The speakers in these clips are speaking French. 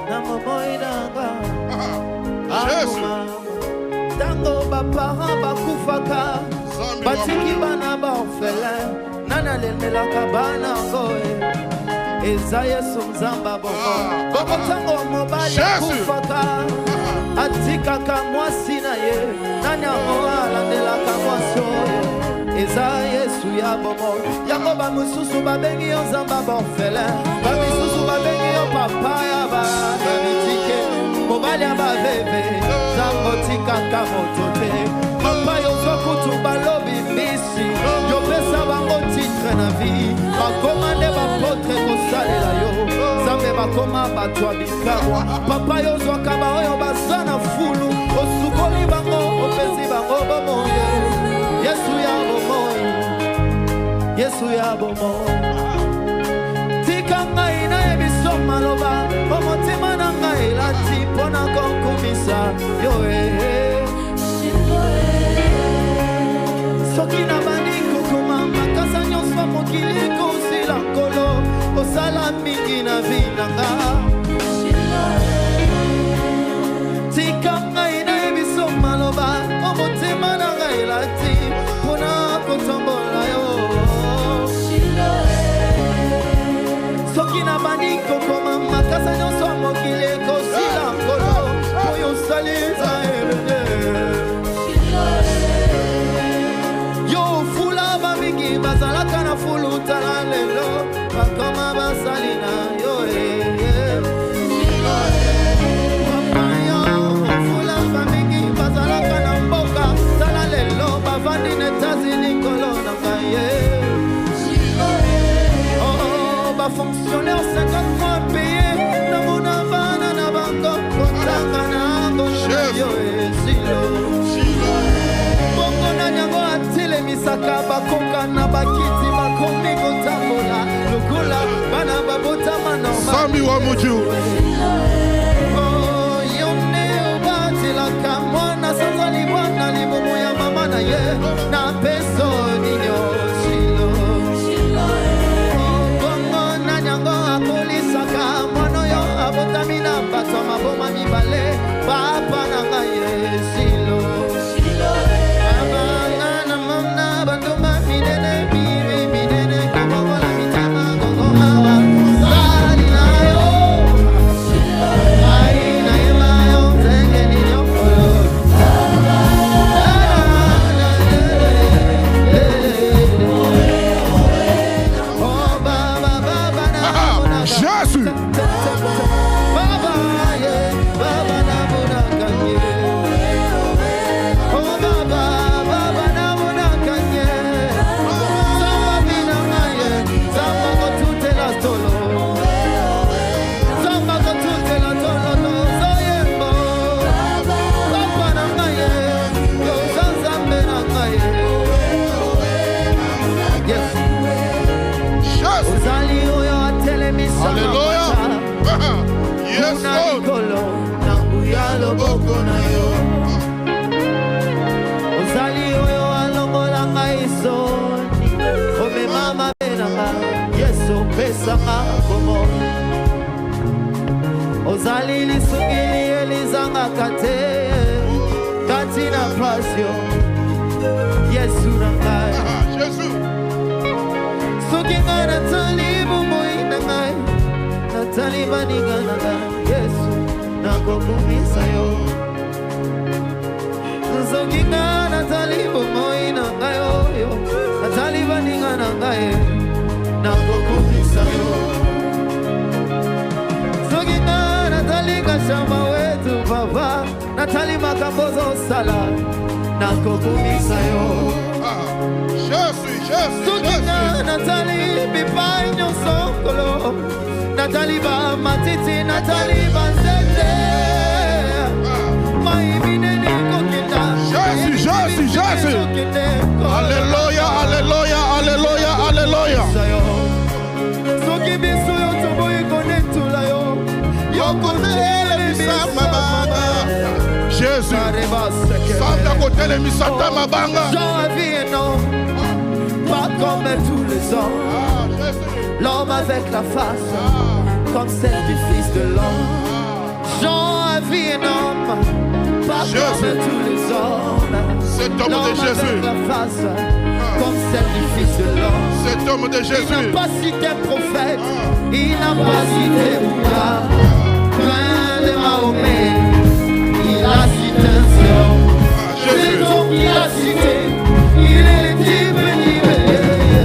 na momoinanga. Tango bapara bakufaka, batiki bana ba orphelin, nana lemelaka bana ngoe. Eza Yesu Nzamba bomo, boko tango mobali kufaka, atikaka mwasi na ye, nani amoa landelaka mwasi oye. Eza Yesu ya bomo, yango ba mususu babengi yo Nzamba ba orphelin, ba misusu babengi yo papa ya ba bitike, mobali ya ba bebe, Zambo tika kamotote, papa yo zokutu balobi misi, yo pesa bango titre na vie, bakomande bapotre kosalela yo, Zambe bakoma batwa bikamwa, papa yo zwakaba oyo bazana fulu, osukoli bango, opesi bango bomoye, Yesu ya bomoye, Yesu ya bomoye. Tika ngai na ebiso maloba, omotima na ngai lati pona konkumisa, yo soki na bandi kokoma makasa nyonso mokili kosila nkolo osala mingi na vinanga tika ngai na ebiso maloba omotema na ngai lati mpona kotombola yo soki na bandi kokoma makasa nyonso mokili kosila nkolo oyo salisa ebele bazalaka na fulu tala lelo bakoma basali na yo fula bamingi bazalaka na mboka tala lelo bavandi na États-Unis kolo na ngai bafonctionnaire 50 mois payé na mona bana na bango kotanga na yo esilo misaka bakoka na bakiti bakomi kotambola lokola bana babotama normal Sami wa muju oh yone obatilaka mwana sanza libwana libomo ya mama na ye na peso ninyo shilo bongo na nyango akolisaka mwana yo abotami na bato maboma mibale papa na ngai shilo Ozali lisungili elizanga kate katina pasio Yesu nangai Yesu Suki ngana talibu moi nangai Nataliba ningana Yesu nakokumisa yo Suki ngana talibu moi nangai yo Nataliba ningana ngai nakokumisa yo Shamba wetu baba Natali makambozo sala nakokumisa yo Sukina Natali bipai nyonso kolo Natali ba matiti Natali ba zete Maimine kokita Jésus Alléluia Alléluia Alléluia Alléluia Suki bisu yo tobo ikone tula yo Yokone Jésus, Santa côté les misata mabanga. Pas comme tous les hommes. L'homme avec la face comme celle du fils de l'homme. Jésus. tous les hommes. Cet homme de L'homme avec Jésus. la face comme celle du Fils de l'homme. Cet homme de Il Jésus. n'a pas cité prophète, il n'a pas cité Bouddha, plein de Mahomet, il a cité un seul homme. C'est donc qu'il a cité, il est le type libéré,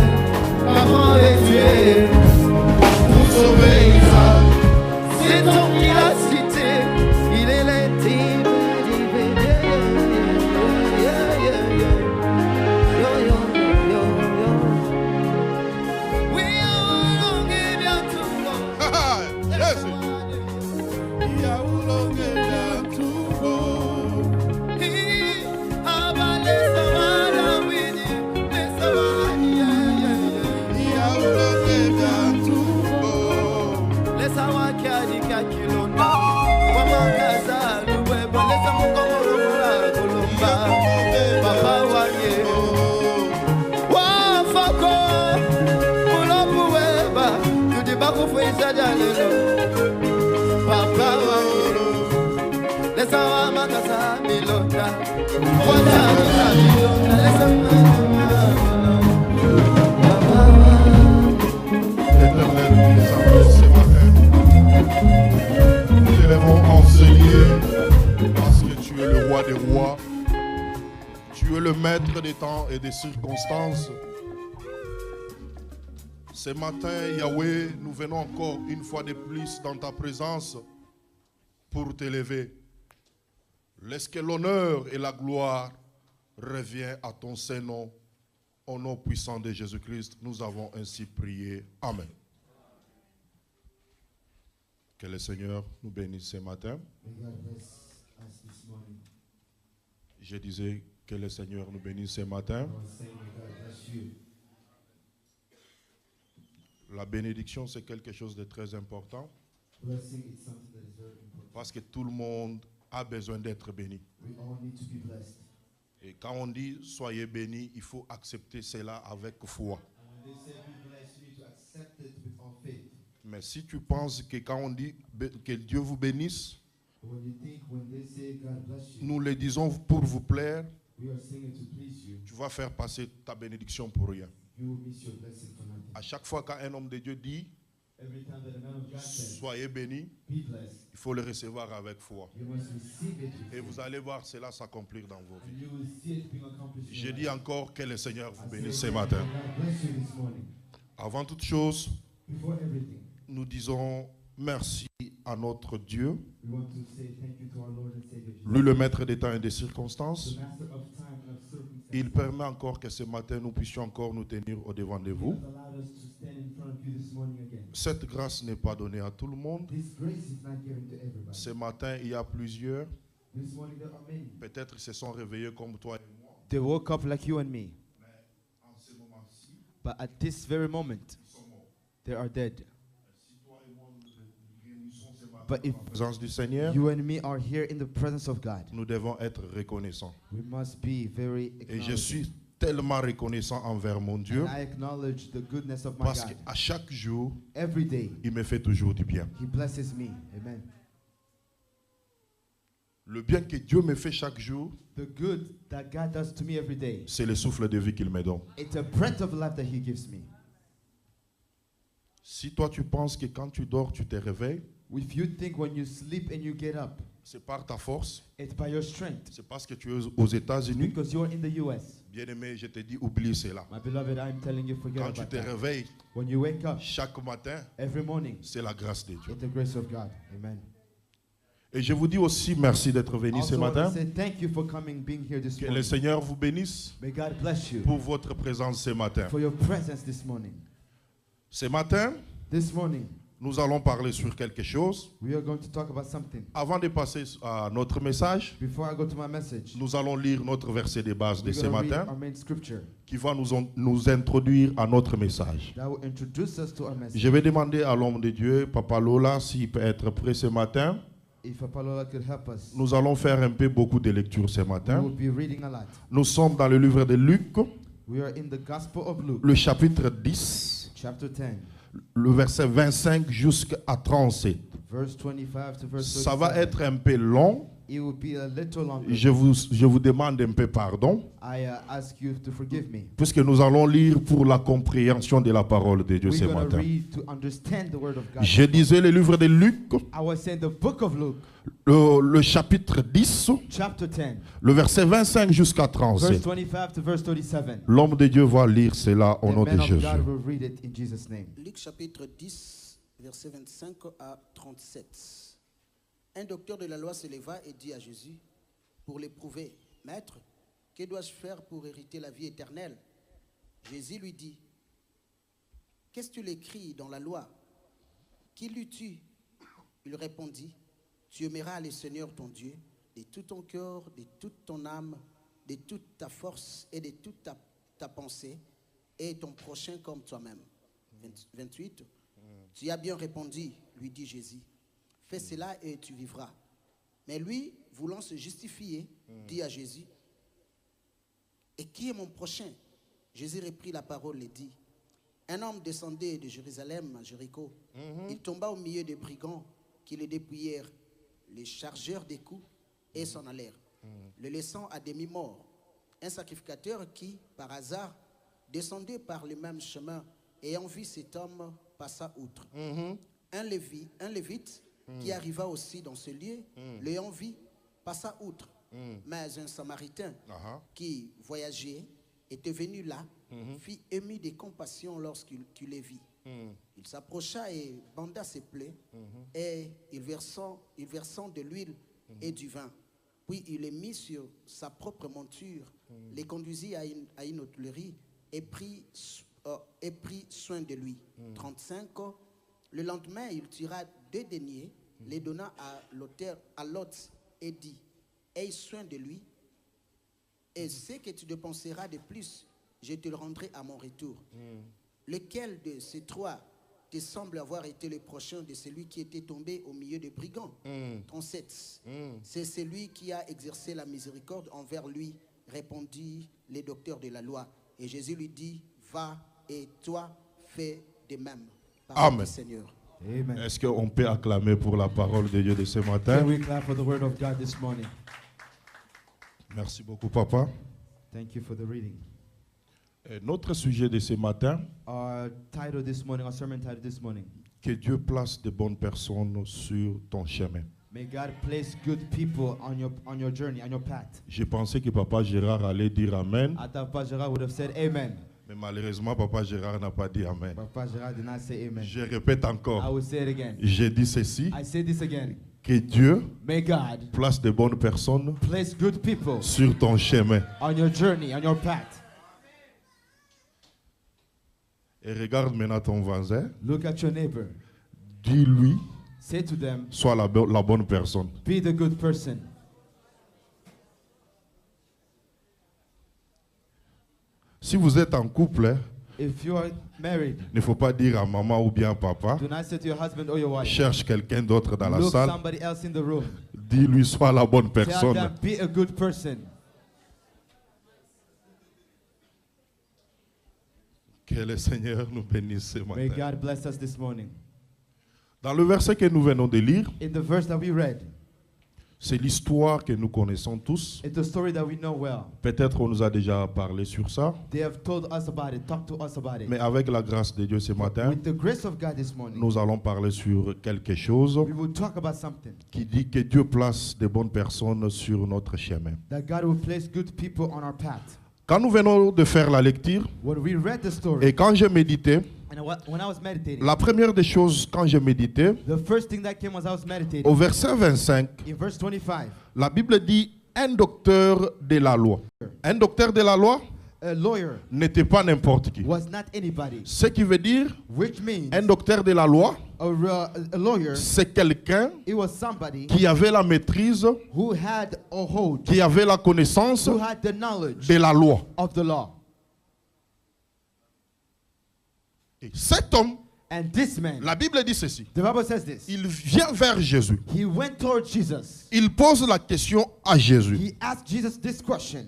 maman est tuée pour sauver Israël. C'est donc qu'il a cité, il est le type libéré. Yo, yo, yo, yo. We all give you to God. Jésus. L'Éternel nous appelle ce matin. Nous devons enseigner parce que tu es le roi des rois. Tu es le maître des temps et des circonstances. Ce matin, Yahweh, nous venons encore une fois de plus dans ta présence pour t'élever. Laisse que l'honneur et la gloire reviennent à ton Saint-Nom. Au nom puissant de Jésus-Christ, nous avons ainsi prié. Amen. Que le Seigneur nous bénisse ce matin. Je disais que le Seigneur nous bénisse ce matin. La bénédiction, c'est quelque chose de très important. Parce que tout le monde a besoin d'être béni. Et quand on dit soyez bénis, il faut accepter cela avec foi. Mais si tu penses que quand on dit que Dieu vous bénisse, nous le disons pour vous plaire, tu vas faire passer ta bénédiction pour rien. À chaque fois qu'un homme de Dieu dit soyez bénis, il faut le recevoir avec foi. Et vous allez voir cela s'accomplir dans vos vies. Je dis encore que le Seigneur vous bénisse ce matin. Avant toute chose, nous disons merci à notre Dieu, lui le maître des temps et des circonstances. Il permet encore que ce matin nous puissions encore nous tenir au devant de vous. Cette grâce n'est pas donnée à tout le monde. Ce matin, il y a plusieurs. Peut-être ils se sont réveillés comme toi et moi. They woke up like you and me. En ce moment-ci, But at this very moment, they are dead. But if en présence du Seigneur, you and me are here in the presence of God, nous devons être reconnaissants. we must be very Et je acknowledging. suis tellement reconnaissant envers mon Dieu And I acknowledge the goodness of my parce God. qu'à chaque jour, Every day, il me fait toujours du bien. He blesses me. Amen. Le bien que Dieu me fait chaque jour, The good that God does to me every day, c'est le souffle de vie qu'il me donne. it's a breath of life that He gives me. Si toi tu penses que quand tu dors, tu te réveilles, If you think when you sleep and you get up, c'est par ta force, it's by your strength, c'est parce que tu es aux États-Unis. because you're in the U.S. Bien-aimé, je te dis, oublie cela. My beloved, I'm telling you, forget Quand tu about te that. réveilles When you wake up chaque matin, every morning, c'est la grâce de Dieu. it's the grace of God. Amen. Et je vous dis aussi merci d'être venu ce Also, I want to matin. say thank you for coming, being here this Que le morning. Seigneur vous bénisse May God bless you pour votre présence ce matin. for your presence this morning. Ce matin, This morning, nous allons parler sur quelque chose. we are going to talk about something. Avant de passer à notre message, Before I go to my message, nous allons lire notre verset de base de we're ce going to read matin our main scripture qui va nous introduire à notre message. that will introduce us to our message. Je vais demander à l'homme de Dieu, Papa Lola, s'il peut être prêt ce matin. If Apollo could help us, Nous allons faire un peu beaucoup de lectures ce we matin. will be reading a lot. Nous sommes dans le livre de Luc, We are in the Gospel of Luke, le chapitre 10, chapter 10, le verset 25 jusqu'à 37. verse 25 to verse Ça va 37. être un peu long, it will be a little longer. Je vous demande un peu pardon. I ask you to forgive me. Puisque nous allons lire pour la compréhension de la parole de Dieu ce We're going to matin. read to understand the word of God. Je disais le livre de Luc, I was saying the book of Luke, le chapitre 10, chapter 10, le verset 25 jusqu'à verse 37. 25 to verse 37. L'homme de Dieu va lire cela au The nom de man of Jésus. God will read it in Jesus' name. Luc chapitre 10, versets 25 à 37. Un docteur de la loi se leva et dit à Jésus, pour l'éprouver, Maître, que dois-je faire pour hériter la vie éternelle? Jésus lui dit, qu'est-ce que tu l'écris dans la loi? Qui lut-tu? Il répondit, tu aimeras le Seigneur ton Dieu de tout ton cœur, de toute ton âme, de toute ta force et de toute ta pensée, et ton prochain comme toi-même. 28. Tu as bien répondu, lui dit Jésus. Fais cela et tu vivras. Mais lui, voulant se justifier, dit à Jésus, et qui est mon prochain? Jésus reprit la parole et dit, un homme descendait de Jérusalem à Jéricho. Il tomba au milieu des brigands qui le dépouillèrent, les chargeurs des coups, et s'en allèrent, le laissant à demi-mort. Un sacrificateur qui, par hasard, descendait par le même chemin, ayant vu cet homme, passa outre. Un lévite qui arriva aussi dans ce lieu, l'ayant vu, passa outre. Mais un samaritain qui voyageait, était venu là, fit ému de compassion lorsqu'il les vit. Il s'approcha et banda ses plaies, et il versant de l'huile et du vin. Puis il les mit sur sa propre monture, les conduisit à une hôtellerie et prit soin de lui. 35. Le lendemain, il tira 2 deniers, les donna à l'hôte et dit, aie soin de lui, et ce que tu dépenseras de plus, je te le rendrai à mon retour. Lequel de ces 3 te semble avoir été le prochain de celui qui était tombé au milieu des brigands? 37. C'est celui qui a exercé la miséricorde envers lui, répondit les docteurs de la loi. Et Jésus lui dit, va et toi fais de même. Parole Amen. du Seigneur. Amen. Est-ce qu'on peut acclamer pour la parole de Dieu de ce matin? Can we clap for the word of God this morning? Merci beaucoup, papa. Thank you for the reading. Et notre sujet de ce matin, Our title this morning, our sermon title this morning, que Dieu place de bonnes personnes sur ton chemin. may God place good people on your journey, on your path. Je pensais que papa Gérard allait dire Amen, I thought Pastor Gerard would have said amen. mais malheureusement, papa Gérard n'a pas dit Amen. But Pastor Gerard did not say amen. Je répète I encore, will say it again. j'ai dit ceci, I say this again. que Dieu May God place de bonnes personnes place good people sur ton chemin. on your journey, on your path. Et regarde maintenant ton voisin, Look at your neighbor. dis-lui, Say to them, sois la bonne personne. be the good person. Si vous êtes en couple, If you are married, il ne faut pas dire à maman ou bien à papa, do not say to your husband or your wife, cherche quelqu'un d'autre dans la look salle, somebody else in the room. dis-lui, sois la bonne Tell personne. them, be a good person. Que le Seigneur nous bénisse ce May matin. God bless us this morning. Dans le verset que nous venons de lire, In the verse that we read, c'est l'histoire que nous connaissons tous. it's a story that we know well. Peut-être on nous a déjà parlé sur ça, They have told us about it, talked to us about it. mais avec la grâce de Dieu ce matin, With the grace of God this morning, nous allons parler sur quelque chose we will talk about something qui dit que Dieu place de bonnes personnes sur notre chemin. that God will place good people on our path. Quand nous venons de faire la lecture When we read the story, et quand j'ai médité, and when I was meditating, la première des choses quand j'ai médité, the first thing that came as I was meditating, au verset 25, in verse 25, la Bible dit un docteur de la loi. Un docteur de la loi a lawyer n'était pas n'importe qui. was not anybody, Ce qui veut dire, which means un docteur de la loi, a lawyer, c'est quelqu'un it was somebody qui avait la maîtrise, who had a hold, qui avait la connaissance who had the knowledge de la loi. of the law. Et cet homme, And this man, la Bible dit ceci, the Bible says this, il vient vers Jésus. he went towards Jesus. Il pose la question à Jésus He asked Jesus this question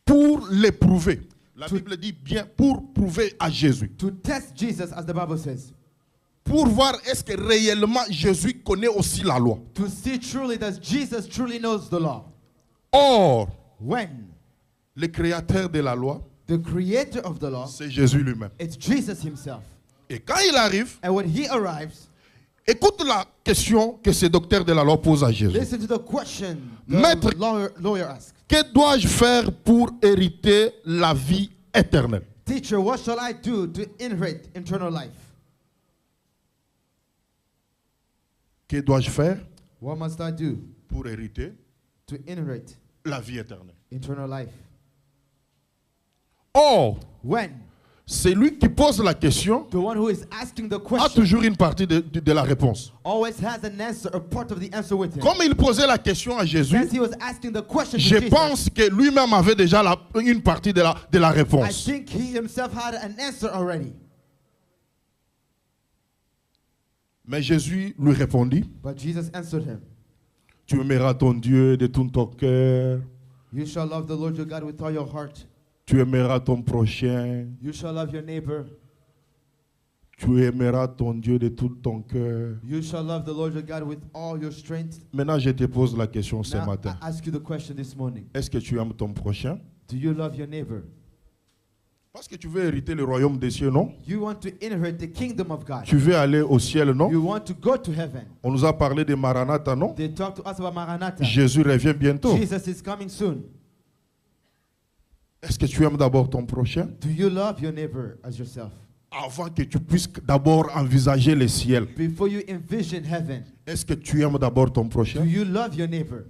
pour l'éprouver. La Bible dit bien pour prouver à Jésus. to test Jesus, as the Bible says. pour voir est-ce que réellement Jésus connaît aussi la loi. To see truly that Jesus truly knows the law. Or, When le créateur de la loi, the creator of the law, c'est Jésus lui-même. it's Jesus himself. Et quand il arrive, And when he arrives, écoute la question que ce docteur de la loi pose à Jésus. listen to the question the Maître, lawyer asks. que dois-je faire pour hériter la vie éternelle? Teacher, what shall I do to inherit eternal life? Que dois-je faire What must I do pour hériter to inherit la vie éternelle? eternal life? Or, When celui qui pose la question the one who is asking the a question toujours une partie de la réponse. always has an answer, a part of the answer with him. Comme il posait la question à Jésus, As he was asking the question to je Jesus, pense que lui-même avait déjà une partie de la I réponse. think he himself had an answer already. Mais Jésus lui répondit, But Jesus answered him, tu aimeras ton Dieu de tout ton cœur, you shall love the Lord your God with all your heart. tu aimeras ton prochain, You shall love your neighbor. tu aimeras ton Dieu de tout ton cœur. You shall love the Lord your God with all your strength. Maintenant, je te pose la question ce Now, matin. I ask you the question this morning. Est-ce que tu aimes ton prochain? Do you love your neighbor? Parce que tu veux hériter le royaume des cieux, non? You want to inherit the kingdom of God. Tu veux aller au ciel, non? You want to go to heaven. On nous a parlé de Maranatha, non? They talk to us about Maranatha. Jésus revient bientôt. Jesus is coming soon. Est-ce que tu aimes d'abord ton prochain? Do you love your neighbor as yourself? Avant que tu puisses d'abord envisager le ciel. Before you envision heaven, Est-ce que tu aimes d'abord ton do prochain? you love your neighbor?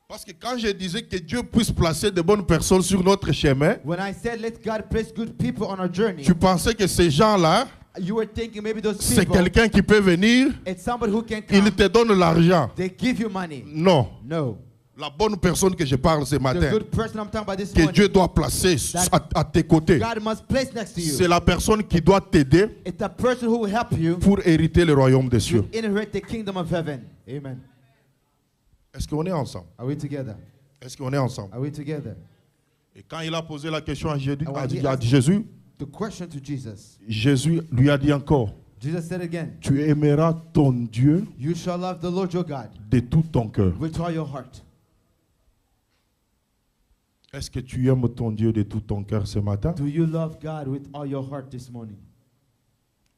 Parce que quand je disais que Dieu puisse placer de bonnes personnes sur notre chemin, When I said let God place good people on our journey, tu pensais que ces gens-là, you were thinking maybe those c'est people, quelqu'un qui peut venir, it's somebody who can come, il te donne l'argent. they give you money. Non. No. La bonne personne que je parle ce The matin, good person I'm talking about this que morning, Dieu doit placer à tes côtés, God must place next to c'est you. la personne qui doit t'aider It's the person who will help you pour hériter le royaume des cieux. to inherit the kingdom of heaven. Amen. Est-ce qu'on est ensemble? Are we together? Est-ce qu'on est ensemble? Are we together? Et quand il a posé la question à when Jésus, The question to Jesus. Jésus lui a dit encore, Jesus said again, tu aimeras ton Dieu you shall love the Lord your God de tout ton cœur. with all your heart. Est-ce que tu aimes ton Dieu de tout ton cœur ce matin? Do you love God with all your heart this morning?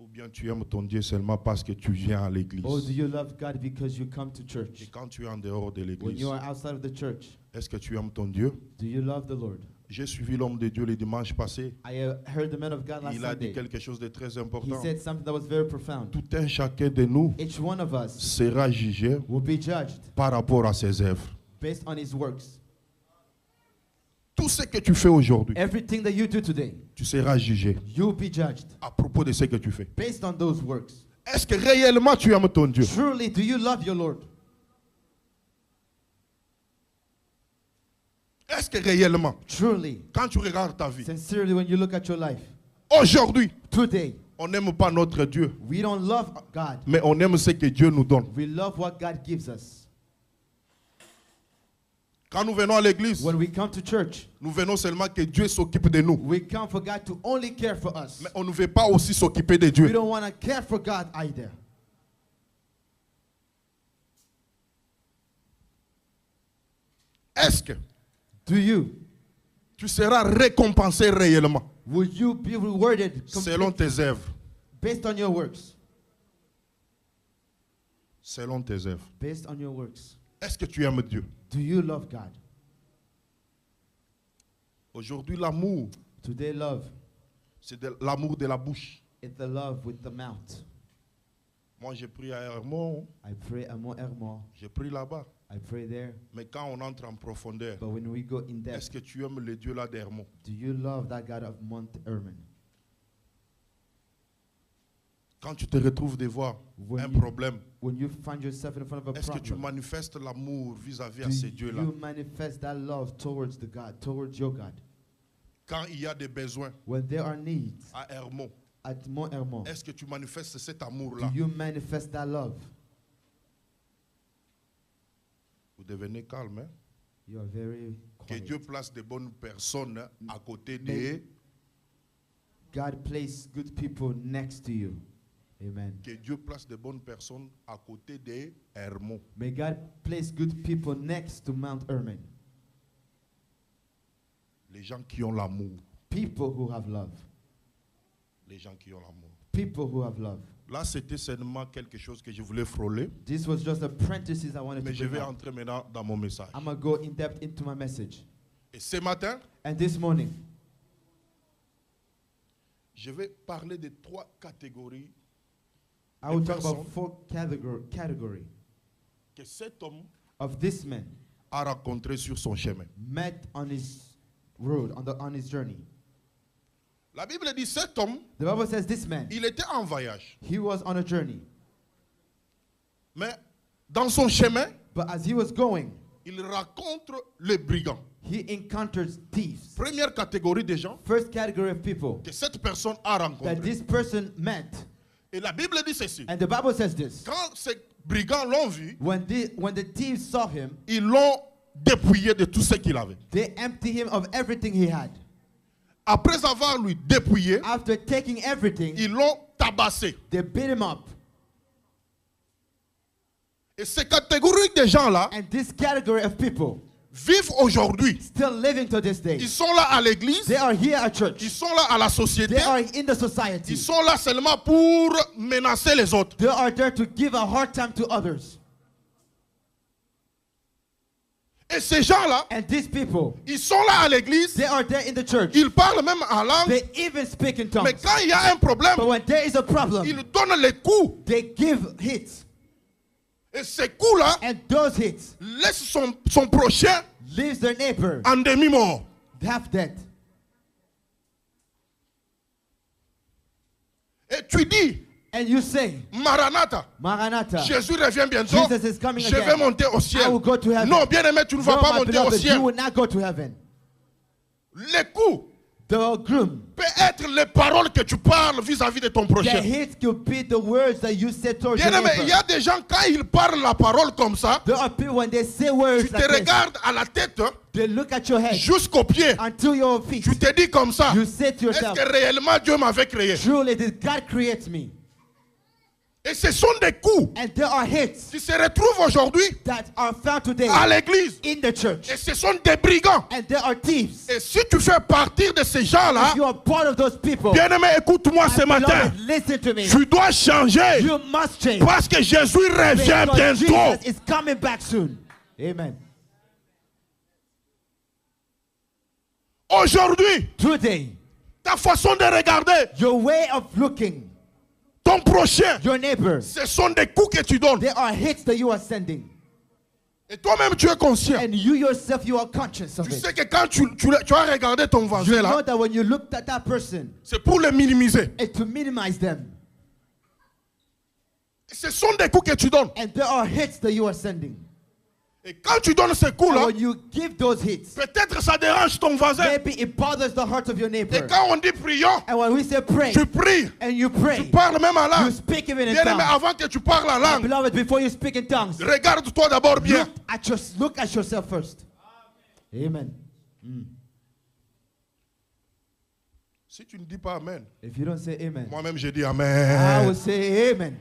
Ou bien tu aimes ton Dieu seulement parce que tu viens à l'église? Or do you love God because you come to Et church? quand tu es en dehors de When l'église, you are outside of the church, est-ce que tu aimes ton Dieu? do you love the Lord? J'ai suivi l'homme de Dieu le dimanche passé. I heard the man of God last Il a dit Sunday. quelque chose de très He important. said something that was very profound. Tout un chacun de nous Each one of us sera jugé will be judged par rapport à ses œuvres. based on his works. Tout ce que tu fais aujourd'hui, Everything that you do today, tu seras jugé you will be judged à propos de ce que tu fais. based on those works. Est-ce que réellement tu aimes ton Dieu? Truly, do you love your Lord? Est-ce que réellement, Truly, quand tu regardes ta vie, sincerely, when you look at your life, aujourd'hui, today, on n'aime pas notre Dieu, we don't love God. mais on aime ce que Dieu nous donne. We love what God gives us. Quand nous venons à l'église, When we come to church, nous venons seulement que Dieu s'occupe de nous. we come for God to only care for us. Mais on ne veut pas aussi s'occuper de We Dieu. don't want to care for God either. Est-ce que Do you? tu seras récompensé réellement Will you be rewarded selon tes œuvres? based on your works? Selon tes œuvres. Based on your works. Est-ce que tu aimes Dieu? Do you love God? Aujourd'hui, l'amour, Today, love c'est l'amour de la bouche. is the love with the mouth. Moi, j'ai pris à Hermon, I pray à Mont Hermon. j'ai pris là-bas. I pray there. Mais quand on entre en profondeur, But when we go in est-ce depth, que tu aimes le Dieu là d'Hermon? do you love that God of Mount Hermon? Quand tu te retrouves devant When un you- problème, When you find yourself in front of a est-ce que tu problem, manifestes l'amour vis-à-vis à do ce Dieu-là? you manifest that love towards the God, towards your God? Quand il y a des besoins When there are needs à Hermon, at Mont Hermon, est-ce que tu manifestes cet do amour-là? you manifest that love? Vous devenez calme, hein? You are very Que quiet. Dieu place de bonnes personnes à côté Mais- de God place good people next to you. Amen. Que Dieu place de bonnes personnes à côté des Hermons. May God place good people next to Mount Hermon. Les gens qui ont l'amour. People who have love. Les gens qui ont l'amour. People who have love. Là, c'était seulement quelque chose que je voulais frôler. This was just apprentices I wanted Mais to je bring vais up. entrer maintenant dans mon message. I'm going to go in depth into my message. Et ce matin, And this morning, je vais parler de 3 catégories I will talk personnes about 4 category que cet homme of this man a rencontré sur son chemin. met on his road, on his journey. La Bible dit cet homme, The Bible says this man, il était en voyage. he was on a journey. Mais dans son chemin, But as he was going, il rencontre les brigands. he encounters thieves. Première catégorie de gens First category of people que cette personne a that rencontré. this person met. Et la Bible dit ceci. And the Bible says this. Quand ces brigands l'ont vu, When the thieves saw him, ils l'ont dépouillé de tout ce qu'il avait. they emptied him of everything he had. Après avoir lui dépouillé, After taking everything, ils l'ont tabassé. they beat him up. Et ces catégories de gens-là And this category of people vivent aujourd'hui. still living to this day. Ils sont là à l'église, They are here at church. ils sont là à la société, They are in the society. ils sont là seulement pour menacer les autres. They are there to give a hard time to others. Et ces gens-là, And these people, ils sont là à l'église, they are there in the church. ils parlent même en langue, They even speak in mais tongues. quand il y a un problème, But when there is a problem, ils donnent les coups. they give hits. Et ces coups-là And those hits laissent son prochain leaves their neighbor en demi-mort. half dead. Et tu dis, And you say, Maranatha, Maranatha, Jésus revient bientôt, Jesus is coming je again. vais monter au ciel. I will go to heaven. Non, bien-aimé, tu ne vas no, pas my monter au beloved, ciel. you will not go to heaven. Les coups The groom, peut être les paroles que tu parles vis-à-vis de ton the prochain. hits could be the words that you say towards your Bien-aimé, il y neighbor. a des gens, quand ils parlent la parole comme ça, There are people when they say words tu te like this, regardes à la tête they look at your head jusqu'aux pieds. until your feet. Tu te dis comme ça, You say to est-ce yourself, que réellement Dieu m'avait créé? truly did God create me? Et ce sont des coups And there are hits qui se retrouvent aujourd'hui that are found today à l'église. in the church. Et ce sont des brigands. And there are thieves. Et si tu fais partie de ces gens-là, If you are part of those people, bien-aimé, écoute-moi my ce matin. beloved, listen to me. Tu dois changer You must change. parce que Jésus revient Because bientôt. Jesus is coming back soon. Amen. Aujourd'hui, Today, ta façon de regarder your way of looking, ton prochain, your neighbor, ce sont des coups que tu donnes. there are hits that you are sending. Et toi-même, tu es conscient. And you yourself, you are conscious of Tu it. sais que quand tu as regardé ton You voisin know là, that when you look at that person, c'est pour le minimiser. and to minimize them. Ce sont des coups que tu donnes. And there are hits that you are sending. Et quand tu donnes ces And coups-là, when you give those hits, peut-être ça dérange ton voisin. maybe it bothers the heart of your neighbor. Et quand on dit prions, And when we say pray, tu pries. and you Tu pray, parles même en you langue. speak even in Bien-aimé, tongues. avant que tu parles en My langue, beloved, before you speak in tongues, regarde-toi d'abord bien. look at yourself first. Amen. Si tu ne dis pas Amen, If you don't say amen, moi-même je dis I will Amen. say amen.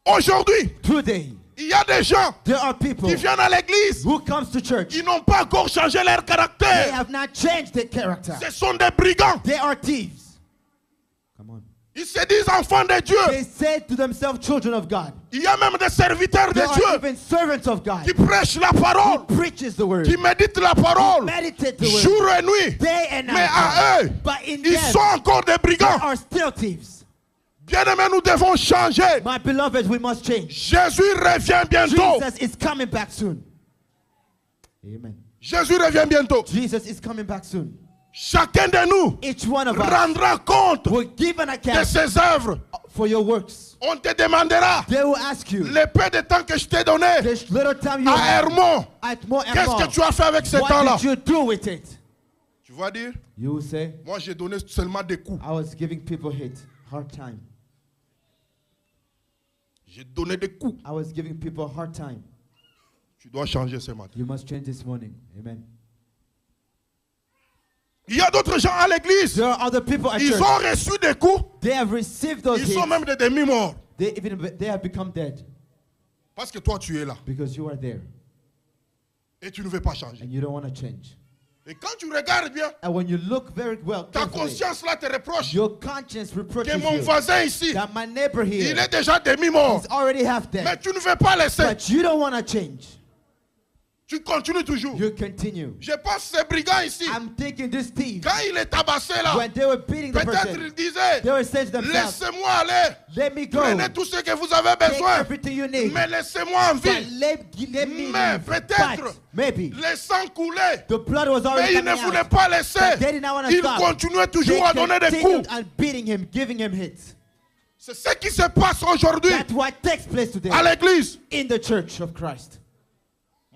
Aujourd'hui, Today, il y a des gens there are people qui viennent à l'église, who comes to church. ils n'ont pas encore changé leur They caractère. have not changed their character. Ce sont des brigands. They are thieves. Come on. Ils se disent enfants de Dieu. They say to themselves, children of God. Il y a même des serviteurs de They are Dieu even servants of God. qui prêchent la parole, Preaches the word. qui méditent la parole Meditate the word. jour et nuit. Day and Mais night. à eux, But in ils them, sont encore des they brigands. are still thieves. Bien-aimés, nous devons changer. My beloved, we must change. Jésus revient bientôt. Jesus is coming back soon. Amen. Jésus revient bientôt. Jesus is coming back soon. Chacun de nous Each one of us rendra compte will give an de account ses œuvres. for your works. On te demandera They will ask you, le peu de temps que je t'ai donné this little time you à have Hermon. at more and Qu'est-ce more, que tu as fait avec ce what temps-là? did you do with it? Tu vas dire, You will say, moi j'ai donné seulement des coups. I was giving people hate, hard time. J'ai donné des coups. I was giving people hard time. Tu dois changer ce matin. You must change this morning. Amen. Il y a d'autres gens à l'église. There are other people at Ils church. ont reçu des coups. They have received those Ils hits. sont même des demi-morts. They have become dead Parce que toi, tu es là. because you are there Et tu ne veux pas changer. and you don't want to change. Et quand tu regardes bien, And when you look very well, ta carefully, conscience là te reproche your conscience reproaches que mon you voisin ici, that my neighbor il here est déjà demi-mort. is already half Mais dead. tu ne veux pas laisser. But you don't want to change. Tu continues toujours. You continue. Je pense ces brigands ici, I'm thinking this thief, quand il est tabassé là, when they were beating the peut-être person, il disait, they were saying to themselves, laissez-moi aller. let me go. Prenez tout ce que vous avez Take besoin. everything you need. Mais laissez-moi en But vie. let me Mais leave. peut-être, But maybe les sangs coulaient. the blood was Mais already il ne coming voulait out. pas laisser. But they did not want to Il stop. continuait They toujours à donner des continued coups. and beating him, giving him hits. C'est ce qui se passe aujourd'hui That's what takes place today à l'église. in the church of Christ.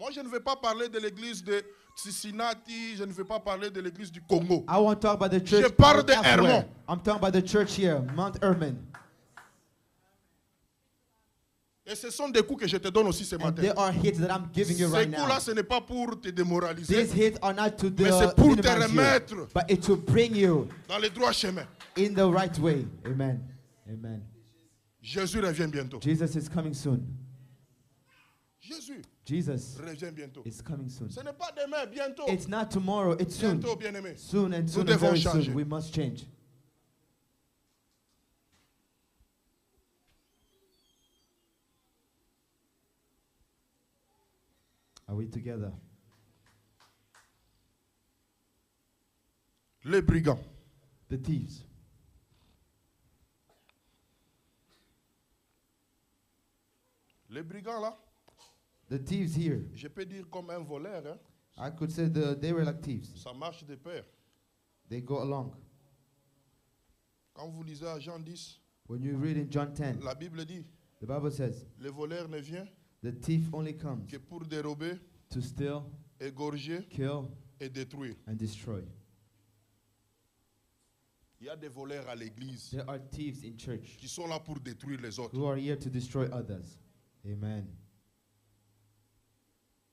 Moi, je ne vais pas parler de l'église de Cincinnati. Je ne vais pas parler de l'église du Congo. I won't talk about the church Je parle de elsewhere. Hermon. I'm talking about the church here, Mount Hermon. Et ce sont des coups que je te donne aussi ce And matin. there are hits that I'm giving you Ces right now. coups-là, ce n'est pas pour te démoraliser, These hits are not to mais c'est pour te minimize you, remettre but it's to bring you dans le droit chemin. in the right way. Amen. Amen. Jésus revient bientôt. Jesus is coming soon. Jésus Jesus revient bientôt. is coming soon. Ce n'est pas demain, bientôt. It's not tomorrow, it's soon. Bientôt, bien-aimé. Soon and soon and devons very changer. soon. We must change. Are we together? Les brigands. The thieves. Les brigands là, The thieves here. je peux dire comme un voleur. Hein. I could say they were like thieves. Ça marche de pair. They go along. Quand vous lisez à Jean 10, When you read in John 10, la Bible dit, the Bible says, le voleur ne vient the thief only comes que pour dérober, to steal, égorger kill, et détruire. and destroy. Il y a des voleurs à l'église There are thieves in church qui sont là pour détruire les autres. who are here to destroy others. Amen.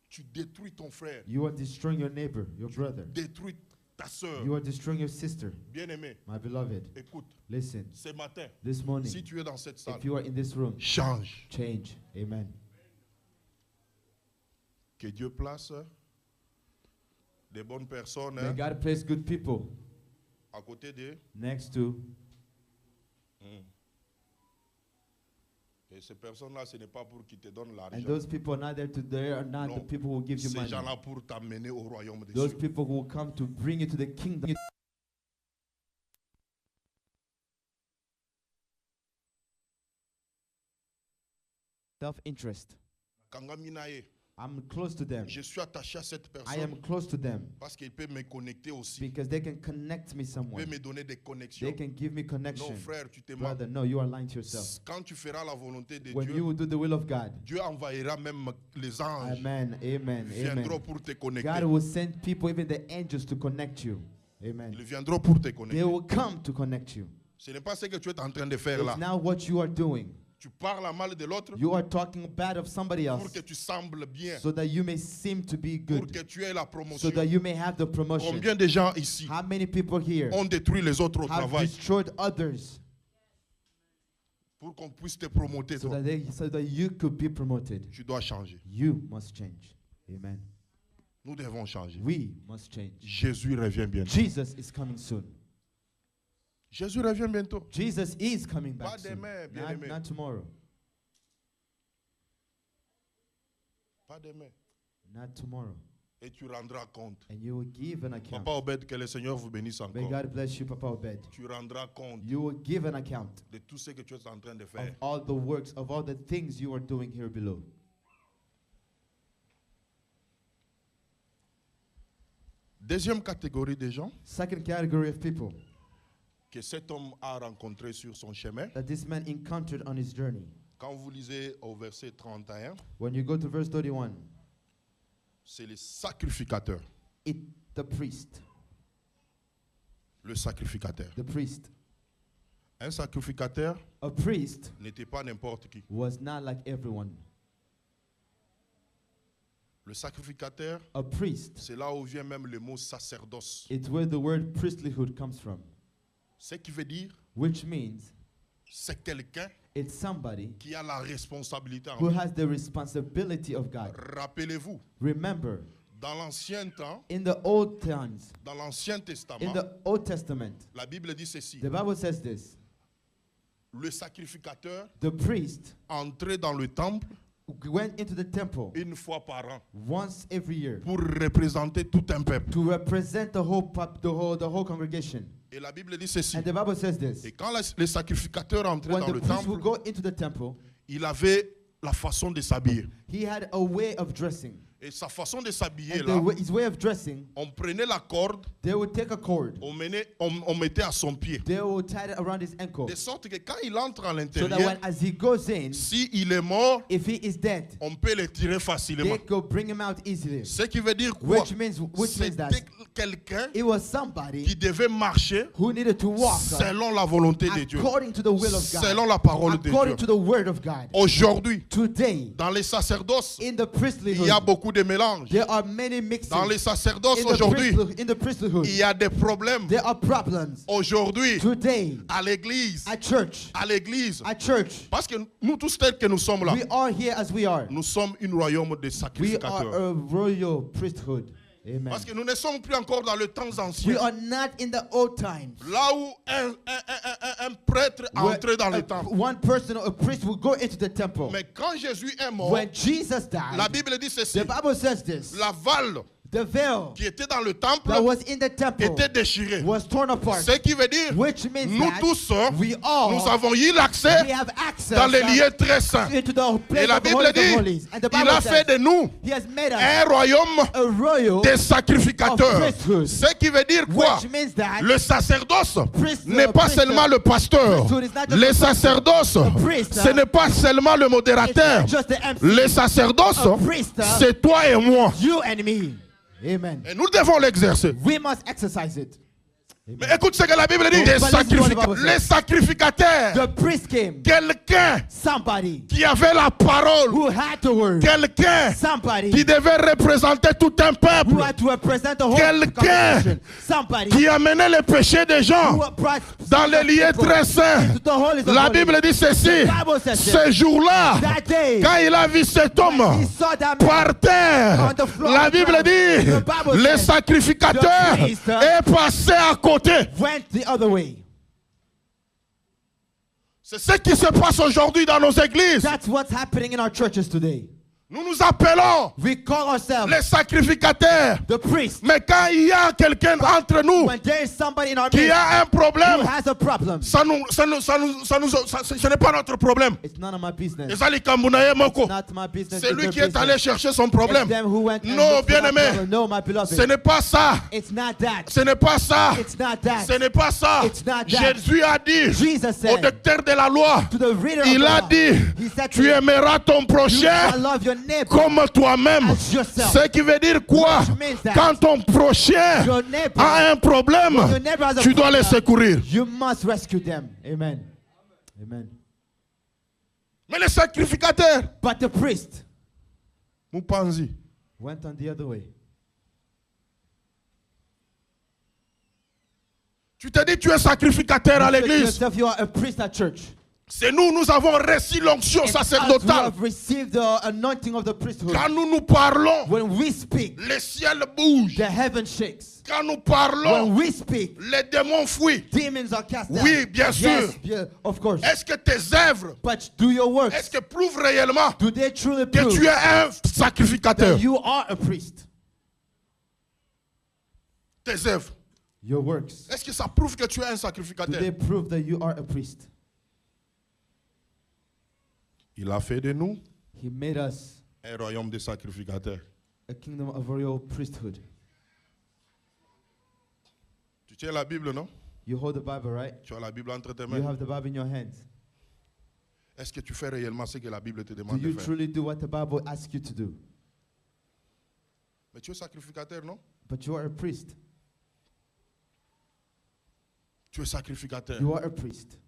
Tu détruis ton frère, You are destroying your neighbor, your brother. détruis ta soeur. You are destroying your sister. Bien-aimé, My beloved, écoute, listen. ce matin, This morning, si tu es dans cette salle, if you are in this room, change. change. Amen. Que Dieu place des bonnes personnes May God place good people à côté d'eux. next to, Et ces personnes-là, ce n'est pas pour qu'ils te donnent and l'argent. those people are not there to, they are not the Non. people who give you Ces money. gens-là pour t'amener au royaume des Those cieux. people who will come to bring you to the kingdom. Self-interest. Kangaminaye, I'm close to them. je suis attaché à cette I am personne close to them parce qu'il peut me connecter aussi. because they can connect me Il peut somewhere. me donner des They connexions. can give me Non, connection. frère, tu te mens. Brother, no, you are lying to yourself. Quand tu feras la volonté de When Dieu, you will do the will of God, Dieu envahira même les anges. amen, amen, Viendront amen. pour te connecter. God will send people, even the angels, to connect you. Ils Amen. viendront pour te They connecter. will come to connect you. Ce n'est pas ce que tu es en train de faire là. It's now what you are doing. Tu parles mal de l'autre You are talking bad of somebody pour else que tu sembles bien, so that you may seem to be pour good, que tu aies la so promotion. that you may have the promotion. Combien de gens ici How many people here ont détruit les autres au have travail destroyed others pour qu'on puisse te promoter? so toi? that you could be promoted? Tu dois changer. You must change. Amen. Nous devons changer. We must change. Jésus revient bientôt. Jesus is coming soon. Jésus revient bientôt. Jesus is coming Pas back soon. demain, bien-aimé. Not tomorrow. Pas demain. Not tomorrow. Et tu rendras compte. And you will give an account. Papa Obed, que le Seigneur vous bénisse May encore. God bless you, Papa Obed. Tu rendras compte You will give an account de tout ce que tu es en train de of faire. all the works, of all the things you are doing here below. Deuxième catégorie de gens Second category of people que cet homme a rencontré sur son chemin. that this man encountered on his journey. Quand vous lisez au verset 31, When you go to verse 31, c'est le sacrificateur. the priest. Le sacrificateur. The priest. Un sacrificateur A priest n'était pas n'importe qui. was not like everyone. Le sacrificateur, A priest. c'est là où vient même le mot sacerdoce. It's where the word priesthood comes from. Ce qui veut dire, Which means c'est quelqu'un it's somebody qui a la responsabilité en who lui. has the responsibility of God. Rappelez-vous, Remember, dans l'ancien temps, in the old times, dans l'Ancien in Testament, the Old Testament, la Bible dit ceci. the Bible says this. Le sacrificateur The priest entrait dans le temple went into the temple une fois par an once every year pour représenter tout un peuple. to represent the whole congregation. Et la Bible dit ceci. And the Bible says this. Et quand les sacrificateurs entraient When dans the le priest would temple, go into the temple, il avait la façon de s'habiller. he had a way of dressing. Et sa façon de s'habiller And là, his way of dressing, on prenait la corde, they would take a cord, on mettait à son pied. they would tie it around his ankle, De sorte que quand il entre à so that l'intérieur, when as he goes in, si il est mort, if he is dead, on peut le tirer facilement. they could bring him out easily. Ce qui veut dire quoi? Which means that C'était quelqu'un it was somebody qui devait marcher who needed to walk selon la volonté de Dieu, according to the will of God, selon la parole de according Dieu. to the word of God. Aujourd'hui, Today, dans les sacerdoces, in the il y a priesthood, beaucoup de mélanges. there are many mixings. Dans les sacerdoces In aujourd'hui, the priesthood, il y a des problèmes. there are problems. Aujourd'hui, Today, à l'église, at church, parce que nous tous tels que nous sommes là, we are here as we are. nous sommes un royaume de We are sacrificateurs. a royal priesthood. Amen. Parce que nous ne sommes plus encore dans le temps We ancien, are not in the old times. là où un prêtre entrait dans le temple. One person, a priest, will go into the temple. Mais quand Jésus est mort, When Jesus la died, Bible dit ceci, the Bible says this. la valle The veil qui était dans le temple that was in the temple était déchirée. was torn apart. Ce qui veut dire, Which means nous that tous, we all nous avons eu l'accès we have access dans les lieux très saints. into the place Et la of the Bible holies of dit, holies. And the il Bible a fait says de nous he has made us un royaume a royal des sacrificateurs. of priesthood. Ce qui veut dire quoi? Which means that Le sacerdoce priest- n'est pas priest- seulement le pasteur. priesthood is not just Les the sacerdoces, priest, ce n'est pas seulement le it's modérateur. not just the MC, Les sacerdoces, a priest, c'est toi et moi. you and me. Amen. Et nous devons l'exercer. We must exercise it. Mais écoute ce que la Bible dit. Les sacrificateurs. The priest came. Quelqu'un Somebody qui avait la parole. who had the word. Quelqu'un Somebody qui devait représenter tout un who peuple. had to represent the whole Quelqu'un congregation. Somebody qui amenait les péchés des gens who brought dans les lieux très saints. to the holies of La holies. Bible dit ceci. The Bible says Ce jour-là, that day, quand il a vu cet homme he saw that man par terre, on the floor la of the Bible ground. dit, The Bible les says sacrificateurs the priest est passé à côté. went the other way. C'est ce qui se passe aujourd'hui dans nos églises. That's what's happening in our churches today. Nous nous appelons We call ourselves les sacrificateurs. the priest. Mais quand il y a quelqu'un entre nous When there is somebody in our qui midst a un who problème, has a problem, ce n'est pas notre problème. it's none of my business. Ezali Kambunaye Moko. Not my business. C'est it's lui their qui est allé business. chercher son It's problème. them who went and Non, looked for that bien-aimé. problem. No, my beloved. Ce n'est pas ça. It's not that. Ce n'est pas ça. It's not that. Ce n'est pas ça. It's not that. Jésus a dit Jesus au said docteur de la loi, to the reader of il the a law, dit, he said tu to him, aimeras ton you prochain shall love your neighbor comme toi-même. as yourself. Ce qui veut dire quoi? Which means that Quand ton prochain your neighbor, a un problème, your neighbor has a tu dois les problem, secourir. you must rescue them. Amen. Amen. Mais les sacrificateurs, But the priest Moupanzi, went on the other way. tu te dis tu es sacrificateur à You said to l'église. yourself, you are a priest at church. C'est nous avons reçu l'onction It's us who sacerdotale. have received the anointing of the priesthood. Quand nous parlons, When we speak, les ciels bougent. the heaven shakes. Quand nous When parlons, we speak, les démons fuient. demons are cast down. Oui, bien sûr. Yes, yeah, of course. Est-ce que tes œuvres, But do your works. est-ce que prouvent réellement Do they truly que prove tu es un sacrificateur? that you are a priest? Tes œuvres, Your works. est-ce que ça prouve que tu es un Do sacrificateur? they prove that you are a priest? Il a fait de nous He made us un royaume de sacrificateurs. a kingdom of royal priesthood. Tu tiens la Bible, non? You hold the Bible, right? Tu as la Bible entre tes You mains. have the Bible in your hands. Est-ce que tu fais réellement ce que la Bible te Do demande de you faire? truly do what the Bible asks you to do? Mais tu es sacrificateur, non? But you are a priest. Tu es sacrificateur. You are a priest.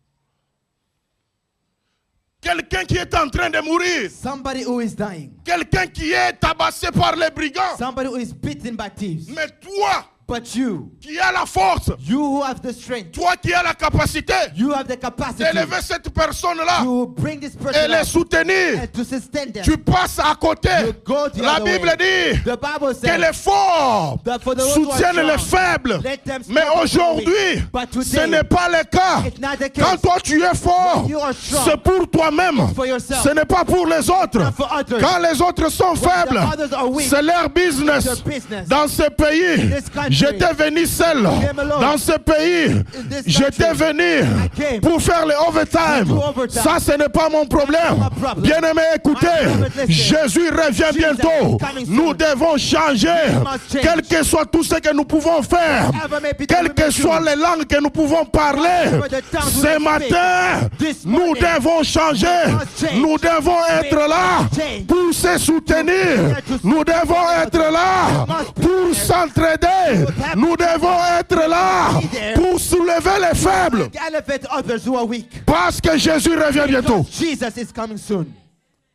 Quelqu'un qui est en train de mourir. Somebody who is dying. Quelqu'un qui est tabassé par les brigands. Somebody who is beaten by thieves. Mais toi, But you, qui as la force, you who have the strength, toi qui as la capacité you have the capacity d'élever cette personne-là to bring this et person les up soutenir, and to sustain them. tu passes à côté. You go the La other Bible way. dit The Bible que says les forts that for those who are soutiennent les strong, faibles. let them Mais struggle aujourd'hui, for the weak. But ce today, n'est pas le cas. it's not the case. Quand toi tu es fort, When you are strong, c'est pour toi-même. it's for yourself. Ce n'est pas pour les autres. Not for others. Quand les autres sont faibles, the others are weak, c'est leur business. it's their business. Dans ce pays, this country, j'étais venu seul. came alone. Dans ce pays, this j'étais country, venu I came pour faire les overtime. to do overtime. Ça, ce n'est pas mon problème. That's not my problem. Bien-aimé, écoutez, My beloved, listen. Jésus revient Jesus bientôt. is coming soon. Nous devons changer. must change. Quel que soit tout ce que nous pouvons faire, Whatever may be quelles done, que we soient do. les langues que nous pouvons parler, Whatever the tongues we ce may speak. matin, This nous morning, devons changer. we must change. Nous devons être We là must change. pour se soutenir. To Nous devons être là We must be pour there. s'entraider. have Nous devons être là be there. pour soulever les faibles. to elevate others who are weak. Parce que Jésus revient bientôt. Jesus is coming soon.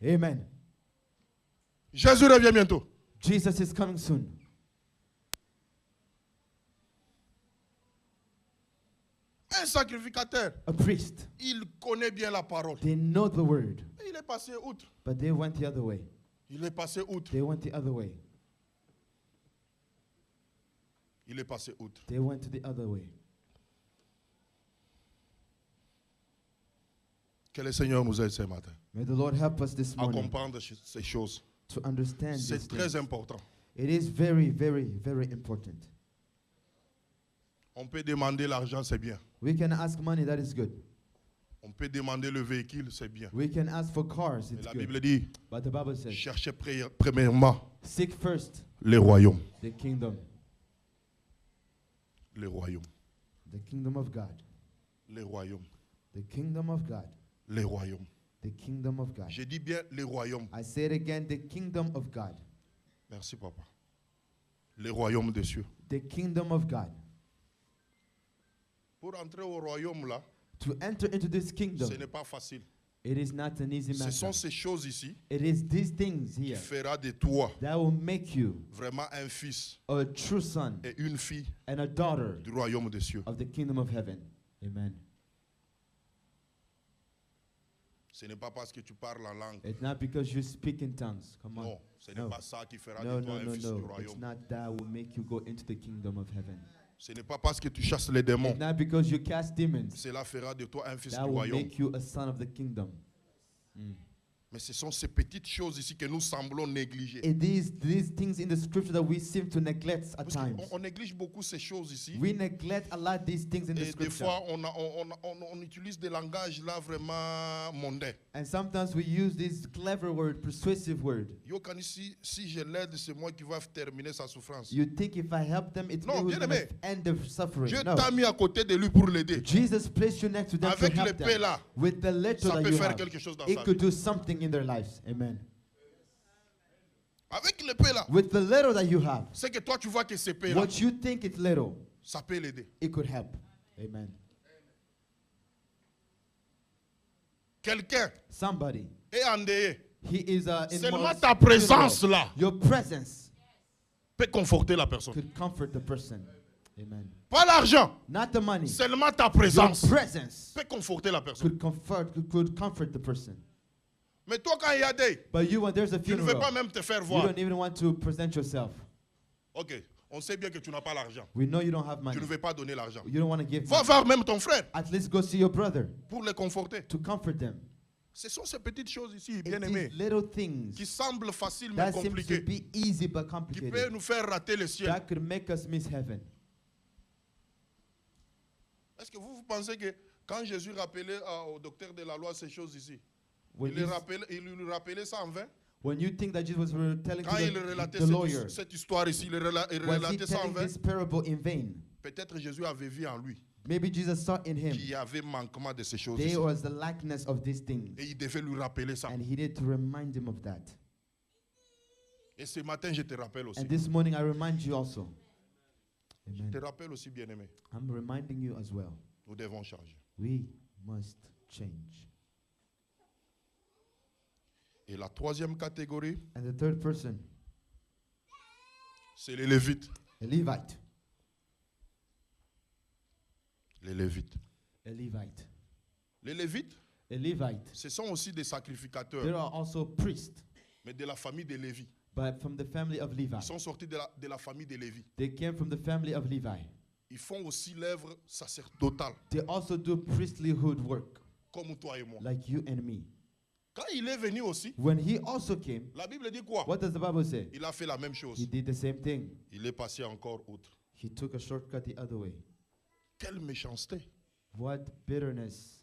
Amen. Jésus revient bientôt. Jesus is coming soon. Un sacrificateur, A priest. il connaît bien la parole. They know the word, Et il est passé outre. but they went the other way. Il est passé outre. They went the other way. Il est passé outre. They went to the other way. Que le Seigneur nous aide ce matin May the Lord help us this à morning comprendre ces choses. to understand C'est these très things. important. It is very, very, very important. On peut demander l'argent, c'est bien. We can ask money, that is good. On peut demander le véhicule, c'est bien. We can ask for cars, Mais it's la good. Bible dit, But the Bible says, cherchez premièrement seek first les royaumes. the kingdom Les royaumes. of God. Les royaumes. The kingdom of God. Les royaumes. The kingdom of God. Je dis bien les royaumes. I say it again, the kingdom of God. Merci, papa. Les royaumes des cieux. The kingdom of God. Pour entrer au royaume là, To enter into this kingdom, ce n'est pas facile. it is not an easy Ce matter. sont ces choses ici It is these things qui here fera de toi that will make you vraiment un fils a true son et une fille and a daughter du royaume des cieux. of the kingdom of heaven. Amen. Ce n'est pas parce que tu parles en langue. It's not because you speak in tongues. Come on. Non, ce n'est No. pas ça qui fera No, de toi no, un no, fils du no. It's royaume. not that will make you go into the kingdom of heaven. Ce n'est pas parce que tu chasses les démons. It's not because you cast demons Cela fera de toi un fils that du will royaume. make you a son of the kingdom. Mais ce sont ces petites choses ici que nous semblons négliger. It is these things in the scripture that we seem to neglect at Parce times. qu'on néglige beaucoup ces choses ici. We neglect a lot these things in the Et des scripture. fois, on utilise des langages là vraiment mondains. And sometimes we use this clever word, persuasive word. Yo, quand ici, si je l'aide, c'est moi qui va terminer sa souffrance. You think if I help them, it's Non, me who's bien going aimé. to end the suffering. Dieu No. t'a mis à côté de lui pour l'aider. Jesus placed you next to them Avec to help l'épée them. là, With the little ça that peut you faire have, quelque chose dans it sa could vie. do something in their lives. Amen. Avec l'épée là, With the little that you have, c'est que toi tu vois que cette épée là, what you think is little, ça peut l'aider. it could help. Amen. Quelqu'un Somebody, est endeuillé. he is in Seulement most ta présence funeral. là Your presence peut conforter la personne. could comfort the person. Amen. Pas l'argent, Not the money. seulement ta Your présence presence peut conforter la personne. could comfort the person. Mais toi quand il y a des, But you, when there's a tu ne veux funeral, pas même te faire you voir. don't even want to present yourself. Ok, on sait bien que tu n'as pas l'argent. We know you don't have Tu money. ne veux pas donner l'argent. You don't want to give Va money. voir même ton frère At least go see your brother pour le conforter. to comfort them. Ce sont ces petites choses ici, It's bien aimés, these little things qui semblent faciles mais that seems to compliquées, be easy but qui complicated, peuvent nous faire rater le ciel. that could make us miss heaven. Est-ce que vous pensez que quand Jésus rappelait au docteur de la loi ces choses ici, When il you, lui rappelait ça en vain? when you think that Jesus was telling Quand il to relatait the lawyer, cette histoire ici, il was he relatait ça en telling vain? this parable in vain? Peut-être Jésus avait vu en lui Maybe Jesus saw in him qu'il y avait manquement de ces choses there ici. was the likeness of these things, Et il devait lui rappeler ça. and he needed to remind him of that. Et ce matin, je te rappelle aussi. And this morning I remind you also. Je Amen. te rappelle aussi, bien-aimé, I'm reminding you as well. nous devons changer. We must change. Et la troisième catégorie, And the third person, c'est les Lévites. a Levite. Les Lévites. A Levite. Les Lévites, A Levite. ce sont aussi des sacrificateurs, There are also priests, mais de la famille de Lévi. but from the family of Levi. Ils sont sortis de la famille de Lévi. They came from the family of Levi. Ils font aussi l'œuvre sacerdotale, They also do priestlyhood work, comme toi et moi. like you and me. Quand il est venu aussi, When he also came, la Bible dit quoi? what does the Bible say? Il a fait la même chose. He did the same thing. Il est passé encore outre. He took a shortcut the other way. Quelle méchanceté. What bitterness.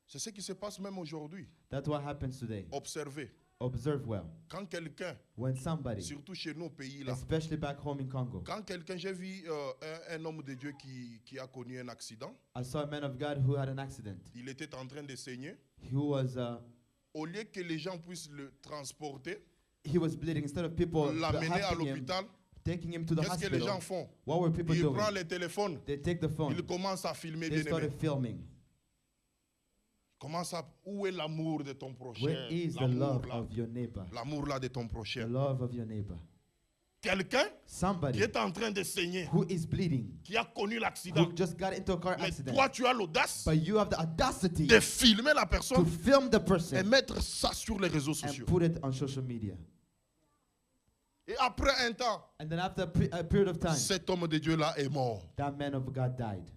C'est ce qui se passe même aujourd'hui. That's what happens today. Observez. Observe well. Quand quelqu'un, When somebody, surtout chez nos pays là, especially back home in Congo, quand quelqu'un, j'ai vu un homme de Dieu qui a connu un accident, I saw a man of God who had an accident. il était en train de saigner. He Au lieu que les gens puissent le transporter, was bleeding. Instead of people l'amener à helping him, l'hôpital, taking him to the qu'est-ce que les gens hospital, font? what were people Ils doing? prennent le téléphone, They take the phone. ils commencent à filmer, They bien aimé. started filming. Où est l'amour de ton prochain? Where is the love of your neighbor? L'amour là de ton The prochain. love of your neighbor. Quelqu'un qui Somebody est en train de saigner, who is bleeding, qui a connu l'accident. who just got into a car Mais accident, toi, tu as l'audace but you have the audacity de filmer la to personne film the et person mettre ça sur les réseaux and sociaux. put it on social media. Et après un temps, And then after a period of time, cet homme de Dieu là est mort. that man of God died.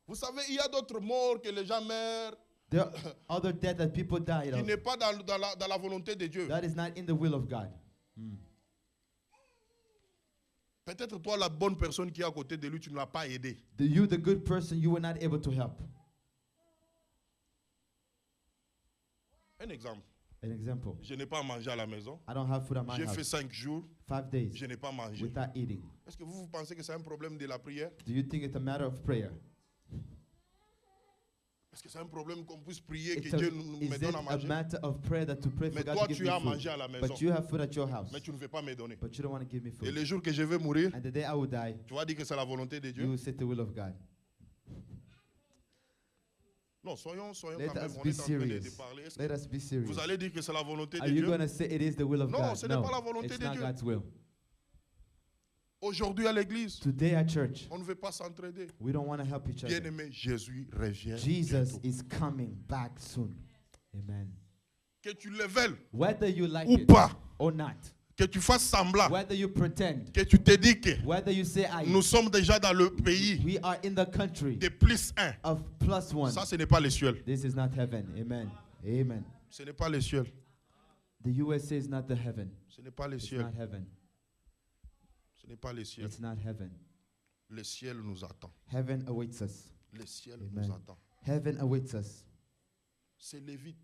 Vous savez, il y a d'autres morts que les gens meurent There are other deaths that people died qui of. n'est pas dans la volonté de Dieu. That is not in the will of God. Peut-être toi, la bonne personne qui est à côté de lui, tu ne l'as pas aidé. The good person, you were not able to help. Un exemple. An example. Je n'ai pas mangé à la maison. I don't have food at my J'ai fait house. 5 jours, 5 days je n'ai pas mangé. without eating. Est-ce que vous pensez que c'est un problème de la prière? Do you think it's a matter of prayer? Est-ce que c'est un problème qu'on puisse prier, que It's a, Dieu me is it donne à a manger? matter of prayer that to pray for Mais God toi, to give tu me as food? mangé à la maison, But you have food at your house. mais tu ne veux pas me donner. But you don't want to give me Et food. le jour que je vais mourir, And the day I will die, tu vas dire que c'est la volonté de you Dieu? will say the will of God. Non, soyons Let quand même, us on be est en train de serious. parler. Est-ce Let que us be serious. vous allez dire que c'est la volonté Are de you Dieu? going to say it is the will of Non, God? ce n'est pas la volonté It's de not Dieu. God's will. Aujourd'hui à l'église, Today at church, on ne veut pas s'entraider. we don't want to help each other. Bien-aimé, Jésus revient Jesus bientôt. is coming back soon. Amen. Que tu le veuilles Whether you like ou it pas, or not, que tu fasses semblant, whether you pretend, que tu te dis que whether you say nous sommes déjà dans le pays we are in the country de plus 1. of +1. Ça, ce n'est pas les cieux. This is not heaven. Amen. Amen. Ce n'est pas les cieux. The USA is not the heaven. Ce n'est pas les It's cieux. not heaven. Ce n'est pas les cieux. It's not heaven. Le ciel nous attend. Heaven awaits us. Le ciel Amen. nous attend. Heaven awaits us. C'est Lévite.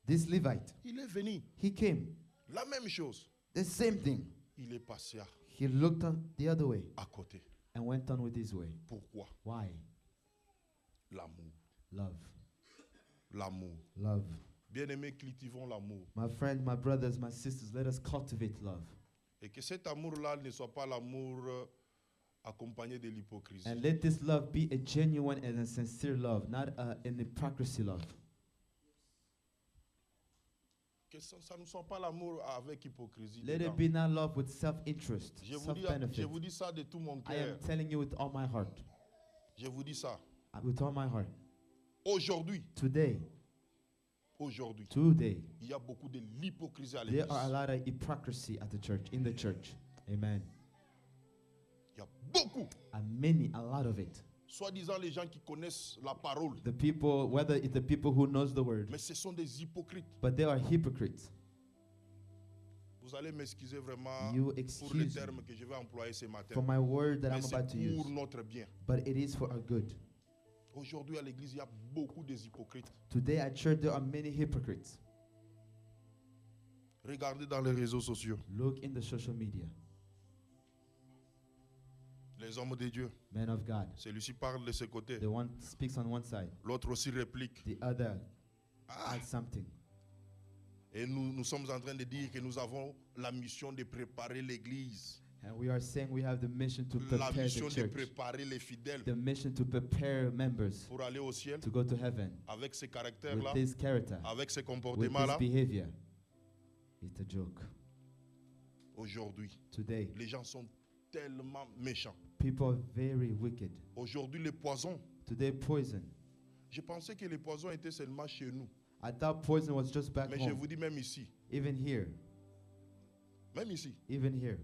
This Levite, Il est venu. he came. La même chose. The same thing. Il est passé He looked on the other way à côté. and went on with his way. Pourquoi? Why? L'amour. Love. L'amour. Love. Bien-aimés, cultivons l'amour. My friend, my brothers, my sisters, let us cultivate love. Et que cet amour-là ne soit pas l'amour accompagné de l'hypocrisie. And let this love be a genuine and a sincere love, not an hypocrisy love. Que ça ne soit pas l'amour avec hypocrisie. Let dedans. it be not love with self-interest, Je self-benefit. vous dis ça de tout mon I cœur. am telling you with all my heart. Je vous dis ça. With all my heart. Aujourd'hui, Today, il y a beaucoup de l'hypocrisie à there l'église. are a lot of hypocrisy at the church, in the church. Amen. Il y a beaucoup. A lot of it. Soi-disant les gens qui connaissent la parole. The people, whether it's the people who knows the word, Mais ce sont des hypocrites. but they are hypocrites. Vous allez m'excuser vraiment You pour le excuse terme me que je vais employer ce matin. for my word that Mais I'm c'est about to use, pour notre bien. but it is for our good. Aujourd'hui à l'église, il y a beaucoup de hypocrites. Today at church, there are many hypocrites. Regardez dans les réseaux sociaux. Look in the social media. Les hommes de Dieu. Men of God. Celui-ci parle de ce côté. The one speaks on one side, L'autre aussi réplique. the other Ah. adds something. Et nous sommes en train de dire que nous avons la mission de préparer l'église. And we are saying we have the mission to La prepare mission the de church. préparer les fidèles The mission to prepare members pour aller au ciel to go to heaven avec ces with caractères-là, this character, avec ces with comportements-là. this behavior. It's a joke. Aujourd'hui, Today, les gens sont tellement méchants. people are very wicked. Aujourd'hui, les poisons. Today, poison. Je pensais que les poisons étaient seulement chez nous. I thought poison was just back Mais je home. vous dis même ici. Even here, Même ici. even here,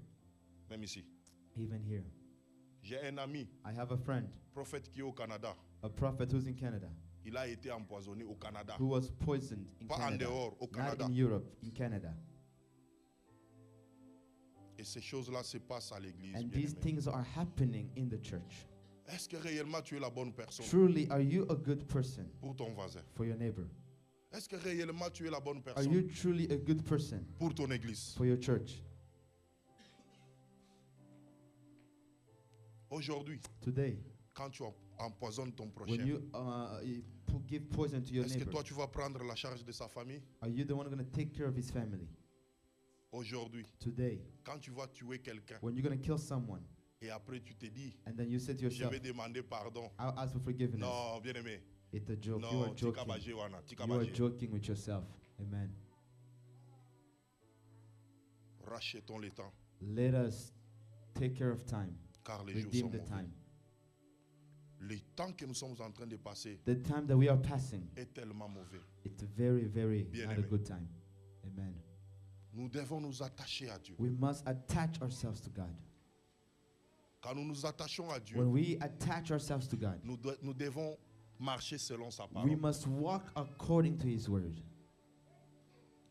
Même ici. even here. J'ai un ami, I have a friend, prophète qui est au Canada. a prophet who's in Canada, Il a été empoisonné au Canada. who was poisoned in Pas en Canada, dehors, au not Canada. in Europe, in Canada. Et ces choses-là se passent à l'église. And bien these aimé. things are happening in the church. Est-ce que réellement tu es la bonne personne Truly, are you a good person pour ton voisin? for your neighbor? Est-ce que réellement tu es la bonne Are personne you truly a good person pour ton église? for your church? Aujourd'hui, Today, quand tu empoisonnes ton when prochain, you give poison to your est-ce que neighbor, toi tu vas prendre la charge de sa famille? are you the one going to take care of his family? Aujourd'hui, Today, quand tu vas tuer quelqu'un when you're going to kill someone, et après tu te dis, and then you say to je yourself, vais demander pardon. I'll ask for forgiveness. Non, bien aimé. It's a joke. You Non, are joking. tikabaje wana, You are tikabaje. joking with yourself. Amen. Rachetons les temps, Let us take care of time. car les jours Redeem sont the mauvais. time. Le temps que nous sommes en train de passer The time that we are passing, est tellement mauvais. it's a very, very Bien not a aimé. good time. Amen. Nous devons nous attacher à Dieu. We must attach ourselves to God. Quand nous nous attachons à Dieu, When we attach ourselves to God, nous devons marcher selon sa we parole. must walk according to His word.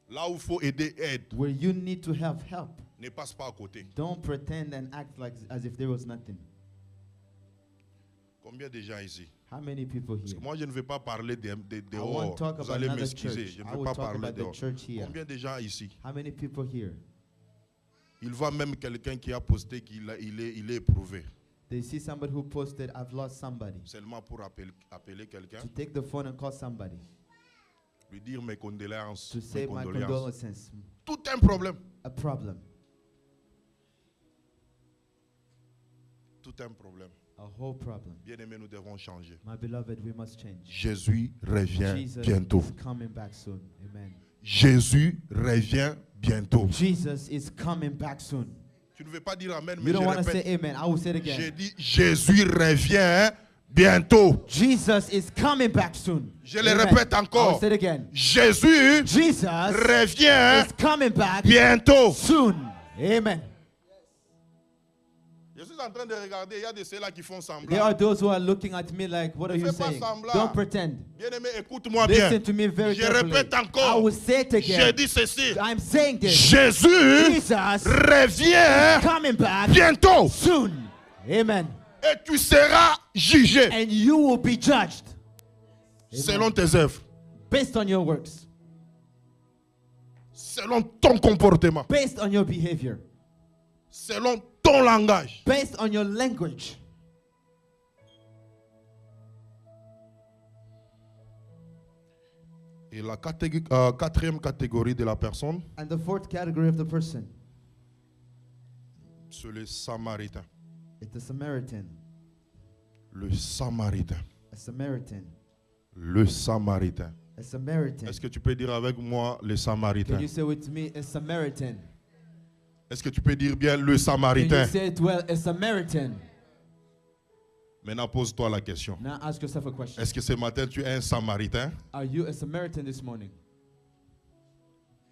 Là où il faut aider, aide. Where you need to have help, Ne passe pas à côté. don't pretend and act like as if there was nothing. Combien de gens ici? How many people Parce here? que moi, je ne vais pas parler de I dehors. won't talk Vous about allez another m'excuser. church. Je ne I vais will pas talk parler about the dehors. church here. Combien de gens ici? How many people here? Il voit même quelqu'un qui a posté qu'il est éprouvé. They see somebody who posted, I've lost somebody. Seulement pour appeler quelqu'un, To take the phone and call somebody. lui dire mes condoléances. To Mes say my condoléances. condolences. Tout un problème. A problem. Tout un problème. A whole problem. Bien aimé, nous devons changer. My beloved, we must change. Jésus revient Jesus bientôt. is coming back soon. Amen. Jésus revient bientôt. Jesus is coming back soon. Tu ne veux pas dire amen, mais You je don't want to répète. say amen. I will say it J'ai again. dit Jésus revient bientôt. Jesus is coming back soon. Je le Amen. répète I will encore. say it again. Jésus Jesus revient is coming back bientôt. soon. Amen. Je suis en train de regarder, il y a de ceux-là qui font There semblant. are those who are looking at me like, what are Ne you fais pas saying? semblant. Don't pretend. Bien-aimé, écoute-moi bien. Listen to me very Je carefully. répète I encore. will say it J'ai again. dit ceci. I'm saying this. Jésus Jesus revient coming back bientôt. soon. Amen. Et tu seras jugé And you will be judged selon tes œuvres, based on your works, selon ton comportement, based on your behavior, selon ton langage. based on your language. Et la quatrième catégorie de la personne, And the fourth category of the person, c'est le Samaritain. it's a Samaritan. Le Samaritain. A Samaritan. Le Samaritain. A Samaritan. Est-ce que tu peux dire avec moi le Can Samaritain? you say with me, a Samaritan? Est-ce que tu peux dire bien le Can Samaritain? you say it well, a Samaritan? Maintenant, pose-toi la question. Now ask yourself a question. Est-ce que ce matin, tu es un Samaritain? Are you a Samaritan this morning?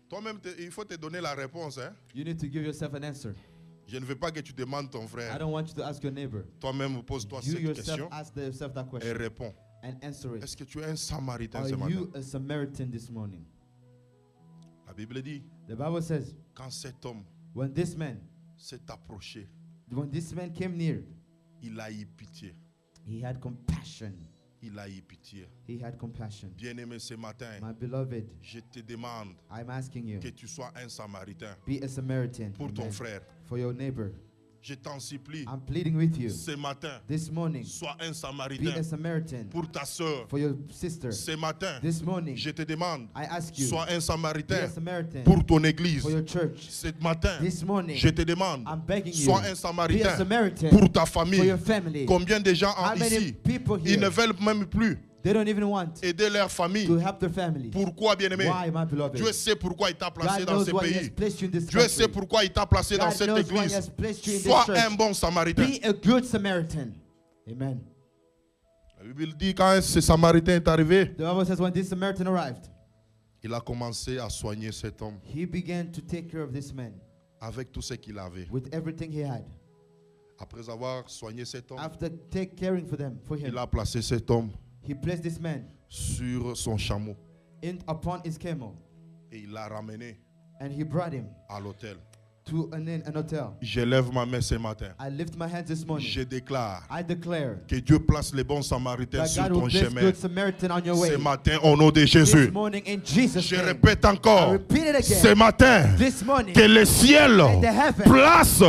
Toi-même, il faut te donner la réponse. Hein? You need to give yourself an answer. Je ne veux pas que tu demandes ton I frère. don't want you to ask your neighbor. Toi-même, pose-toi You cette yourself question ask yourself that et question réponds. and answer it. Est-ce que tu es un Samaritain Are ce matin? you a Samaritan this morning? La Bible dit, The Bible says, quand cet homme when this man came near, il a eu pitié. he had compassion. Il a eu pitié. He had compassion. Bien-aimé, ce matin, My beloved, je te demande I'm asking you, que tu sois un Samaritain be a Samaritan pour ton amen, frère. for your neighbor. Je t'en supplie, I'm pleading with you ce matin, this morning, sois un be Samaritain a Samaritan pour ta soeur. for your sister. Ce matin, This morning, je te demande, I ask you, sois un be a Samaritain Samaritan pour ton église. for your church. Ce matin, This morning, je te demande, I'm begging you, sois un be a Samaritain Samaritan pour ta for famille. your family. Combien de gens How many ici, people ils ne here, veulent même plus they don't even want aider leur famille. to help their families? Pourquoi, bien-aimé? Why, my beloved? Dieu sait pourquoi il t'a placé God dans knows ce why He has pays. placed you in this Dieu sait country. pourquoi il t'a placé dans God cette knows why He has église. placed you in this Sois church. un bon Samaritain. Be a good Samaritan. Amen. La Bible dit quand ce Samaritain est arrivé, The Bible says when this Samaritan arrived, il a commencé à soigner cet homme he began to take care of this man avec tout ce qu'il avait. with everything he had. Après avoir soigné cet homme, After caring for il him, a placé cet homme he placed this man sur son chameau upon his camel, et il l'a ramené and he brought him à l'hôtel. to an hotel. Je lève ma main ce matin. I lift my hands this morning. Je déclare I declare que Dieu place les bons Samaritains that sur God ton will bless chemin. good Samaritan on your way. Ce matin, au nom de Jésus, This morning in Jesus' je name. répète I encore, repeat it again. ce matin, This morning, que le ciel the heaven place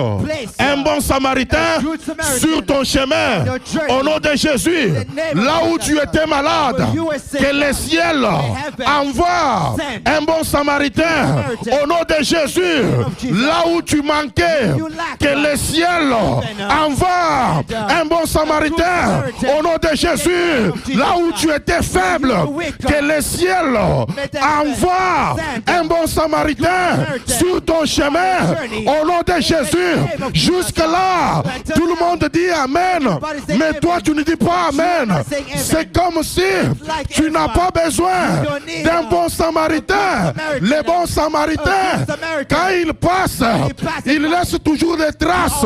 un bon Samaritain a good Samaritan sur ton chemin. on your journey. Au nom de Jésus, In the name of là où Jesus, tu étais malade, where you were sick, que le ciel heaven envoie send un bon Samaritain. Samaritan. Au nom de Jésus, of Jesus. là où tu manquais, You lack que le ciel envoie un bon Samaritain. Au nom de Jésus, là où tu étais faible, que le ciel envoie un bon Samaritain sur ton chemin. Au nom de Jésus, jusque-là, tout le monde dit Amen. Mais toi, tu ne dis pas Amen. C'est comme si tu n'as pas besoin d'un bon Samaritain. Les bons Samaritains, quand ils passent, ils laissent toujours des traces.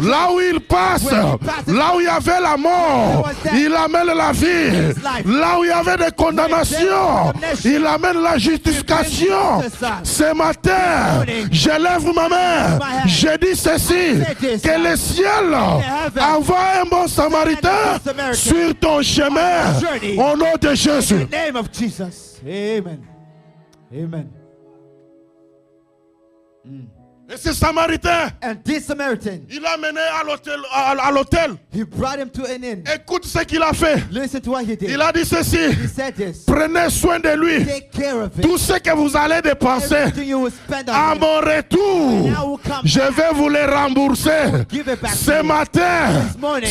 Là où ils passent, là où il y avait la mort, il amène la vie. Là où il y avait des condamnations, il amène la justification. Ce matin, je lève ma main. Je dis ceci, que le ciel envoie un bon Samaritain sur ton chemin. Au nom de Jésus. In the name of Jesus. Amen. Amen. Et ce Samaritain, And this Samaritan, il l'a mené à l'hôtel. he brought him to an inn. Écoute ce qu'il a fait. Listen to what he did. Il a dit ceci. He said this. Prenez soin de lui. Take care of it. Tout ce que vous allez dépenser, Everything you will spend à on him, mon retour, now will come je back. vais vous les rembourser. Give it back to Ce you. matin, This morning,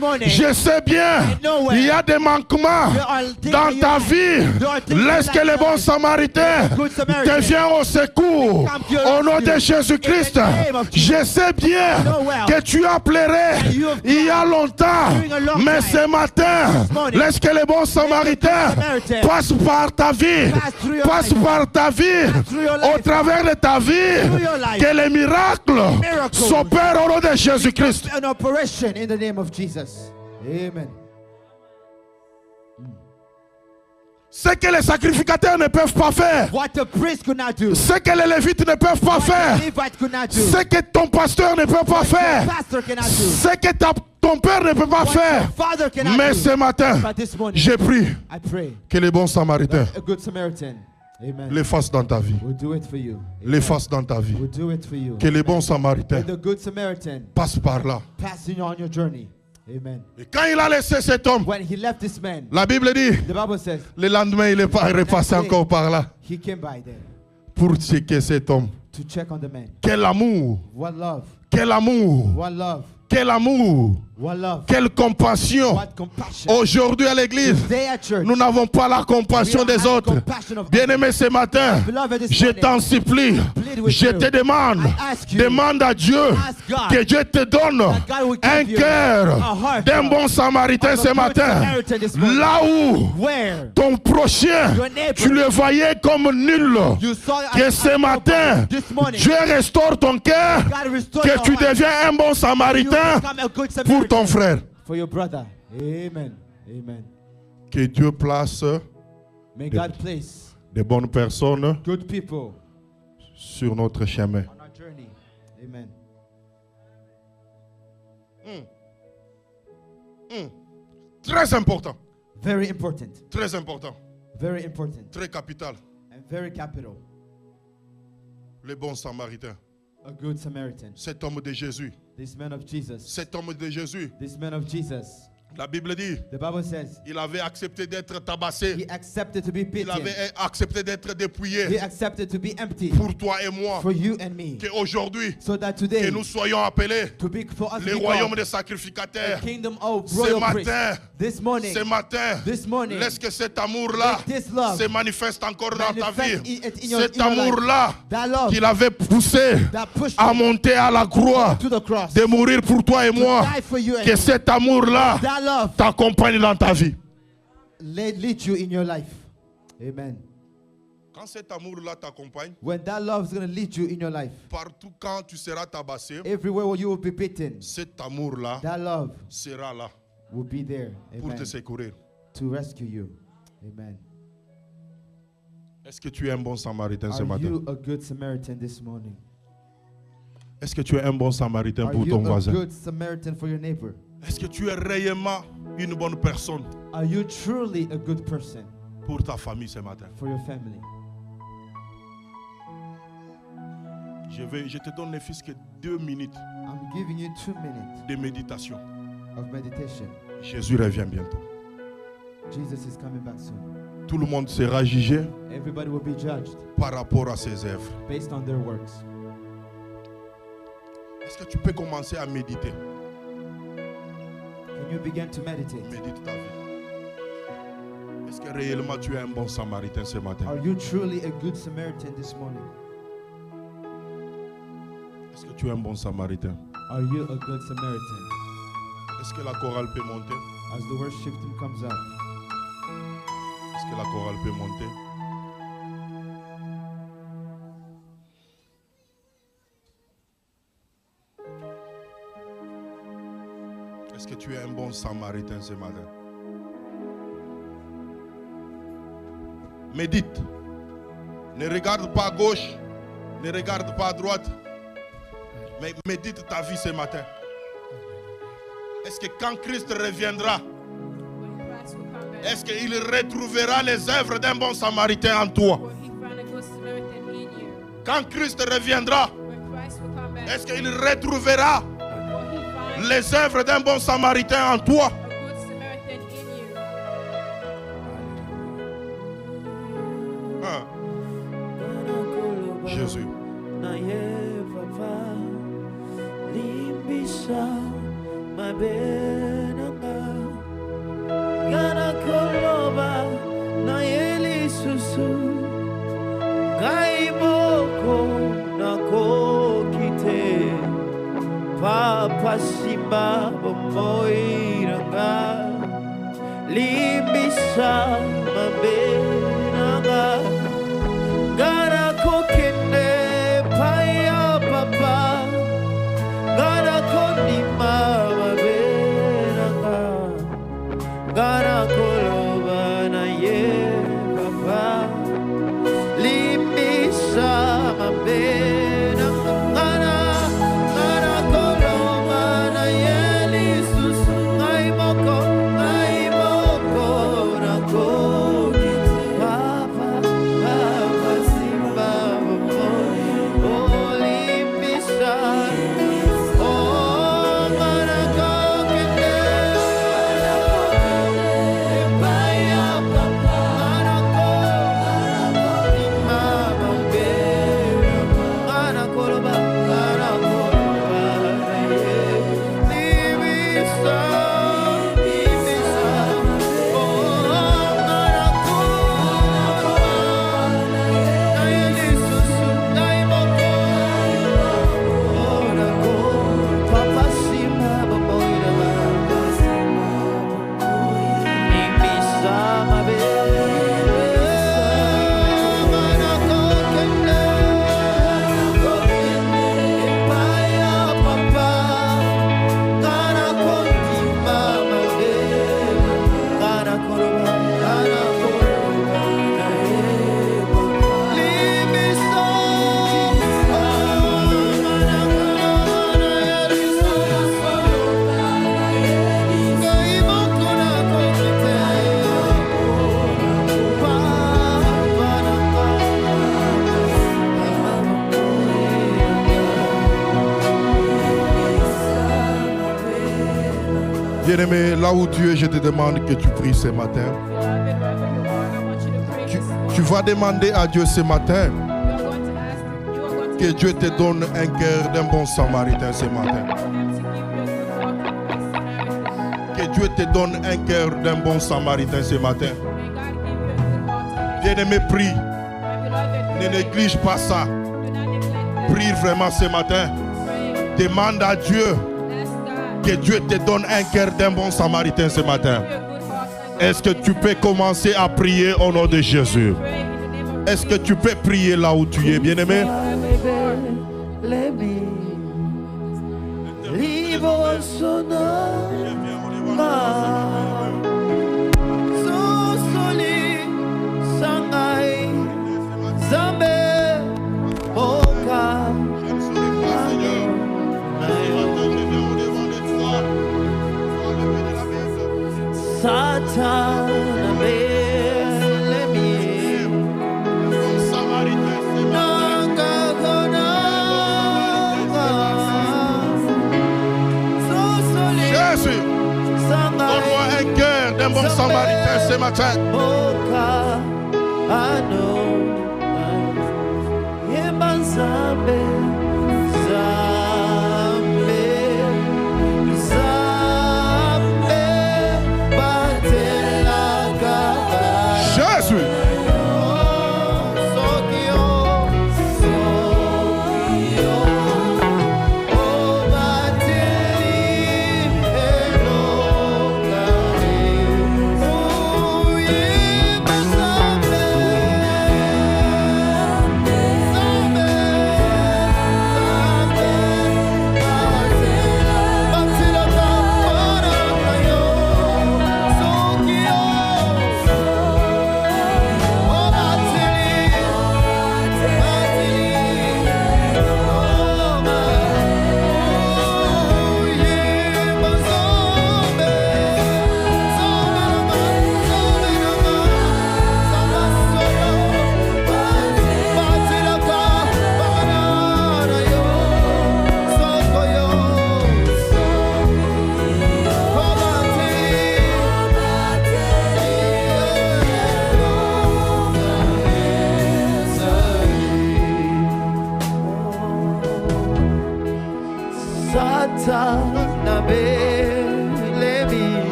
morning, je sais bien, I know where il y a des manquements there are things dans in ta your vie. life. There are things in Laisse your que le life. bon Samaritain Good Samaritan te vienne au secours. come to your Au nom de rescue. Jésus-Christ, In the name of Jesus. je sais bien I know well que tu as pleuré that you have il y a longtemps, during a long mais time. ce matin, morning, laisse que le bon Samaritain Samaritan passe par ta vie, pass through your passe life. par ta vie, through your au life. travers de ta vie, Through your life. que les miracles Miracles. s'opèrent au nom de Jésus-Christ. An operation in the name of Jesus. Amen. Ce que les sacrificateurs ne peuvent pas faire, What the priest could not do. ce que les lévites ne peuvent pas What faire, the Levite could not do. ce que ton pasteur ne peut pas What faire, your pastor cannot do. ce que ton père ne peut pas What faire. your father cannot Mais do. ce matin, But this morning, j'ai pris I pray que les bons samaritains a good Samaritan, amen, les fassent dans ta vie. will do it for you. Les fassent dans ta vie. Will do it for you. Que les bons samaritains Let the good Samaritan passent par là. passing on your journey. Amen. Et quand il a laissé cet homme, When he left this man, la Bible dit, the Bible says le lendemain, il est repassé encore par là he came by there pour checker cet homme. to check on the man. Quel amour, What love, quel amour, what love, quel amour, what love, quelle compassion. what compassion. Aujourd'hui à l'église, Today at church, nous n'avons pas la compassion we don't des have autres. compassion of Bien-aimé, ce matin, Beloved, this je morning, t'en supplie, plead with je you. te demande, I ask you, demande à Dieu ask God que Dieu te donne that God will give un you cœur a heart d'un bon samaritain of a ce good matin. Samaritan this morning. Là où Where ton prochain, your neighbor, tu le voyais comme nul, you saw que ce matin, this morning, Dieu restaure ton cœur, God restore que your tu heart. deviens un bon You samaritain become a good pour ton Samaritan frère. for your brother. Amen. Amen. Que Dieu place May God place des bonnes personnes good people sur notre chemin. on our journey. Amen. Très important, Very important. très important, Very important. très capital. And very capital. Les bons samaritains. A good Samaritan. Cet homme de Jésus. This man of Jesus. Cet homme de Jésus. This man of Jesus. La Bible dit, The Bible says, il avait accepté d'être tabassé. he accepted to be Il beaten. avait accepté d'être He dépouillé accepted to be empty pour toi et moi. for you and me. Qu'aujourd'hui, So that que today, nous soyons appelés to be for us les to be royaumes called des sacrificateurs. the kingdom of Ce royal matin, priests. This morning, laisse que cet amour-là let this love se manifeste encore dans ta vie. manifest in your Cet life. amour-là That love qu'il avait poussé that pushed à you monter à la croix, to the cross, de mourir pour toi et moi. die for you and Que me. cet amour-là That love t'accompagne dans ta vie. lead you in your life. Amen. Quand cet amour-là t'accompagne, When that love is going to lead you in your life, partout quand tu seras tabassé, everywhere where you will be beaten, cet amour-là that love sera là will be there. pour Amen. te secourir. To rescue you. Amen. Est-ce que tu es un bon samaritain ce Are matin? you a good Samaritan this morning? Est-ce que tu es un bon samaritain Are pour you ton a voisin? good Samaritan for your neighbor? Est-ce que tu es réellement une bonne personne Are you truly a good person pour ta famille ce matin? for your family? Je te donne ne fût-ce que 2 minutes I'm giving you 2 minutes de méditation. of meditation. Jésus revient bientôt. Jesus is coming back soon. Tout le monde sera jugé Everybody will be judged par rapport à ses œuvres. based on their works. Est-ce que tu peux commencer à méditer? Can you begin to meditate? Médite ta vie. Est-ce que réellement tu es un bon samaritain ce matin? Are you truly a good Samaritan this morning? Est-ce que tu es un bon samaritain? Are you a good Samaritan? Est-ce que la chorale peut monter? As the worship team comes up, Est-ce que la chorale peut monter? Est-ce que tu es un bon samaritain ce matin? Médite. Ne regarde pas à gauche, ne regarde pas à droite, mais médite ta vie ce matin. Est-ce que quand Christ reviendra, est-ce qu'il retrouvera les œuvres d'un bon samaritain en toi? Quand Christ reviendra, est-ce qu'il retrouvera les œuvres d'un bon samaritain en toi? Jésus. Papa Simba Bomoiranga Limbisa Mabenanga Gara kokende paya papa Gara konima mabenanga Gara koloba na ye papa Limbisa mabenanga Bien-aimé, là où tu es, je te demande que tu pries ce matin. Tu vas demander à Dieu ce matin que Dieu te donne un cœur d'un bon samaritain ce matin. Que Dieu te donne un cœur d'un bon samaritain ce matin. Bien-aimé, prie. Ne néglige pas ça. Prie vraiment ce matin. Demande à Dieu que Dieu te donne un cœur d'un bon samaritain ce matin. Est-ce que tu peux commencer à prier au nom de Jésus? Est-ce que tu peux prier là où tu es, bien-aimé? Satan, Jésus, donne-moi un cœur d'un bon samaritain ce matin. Jésus.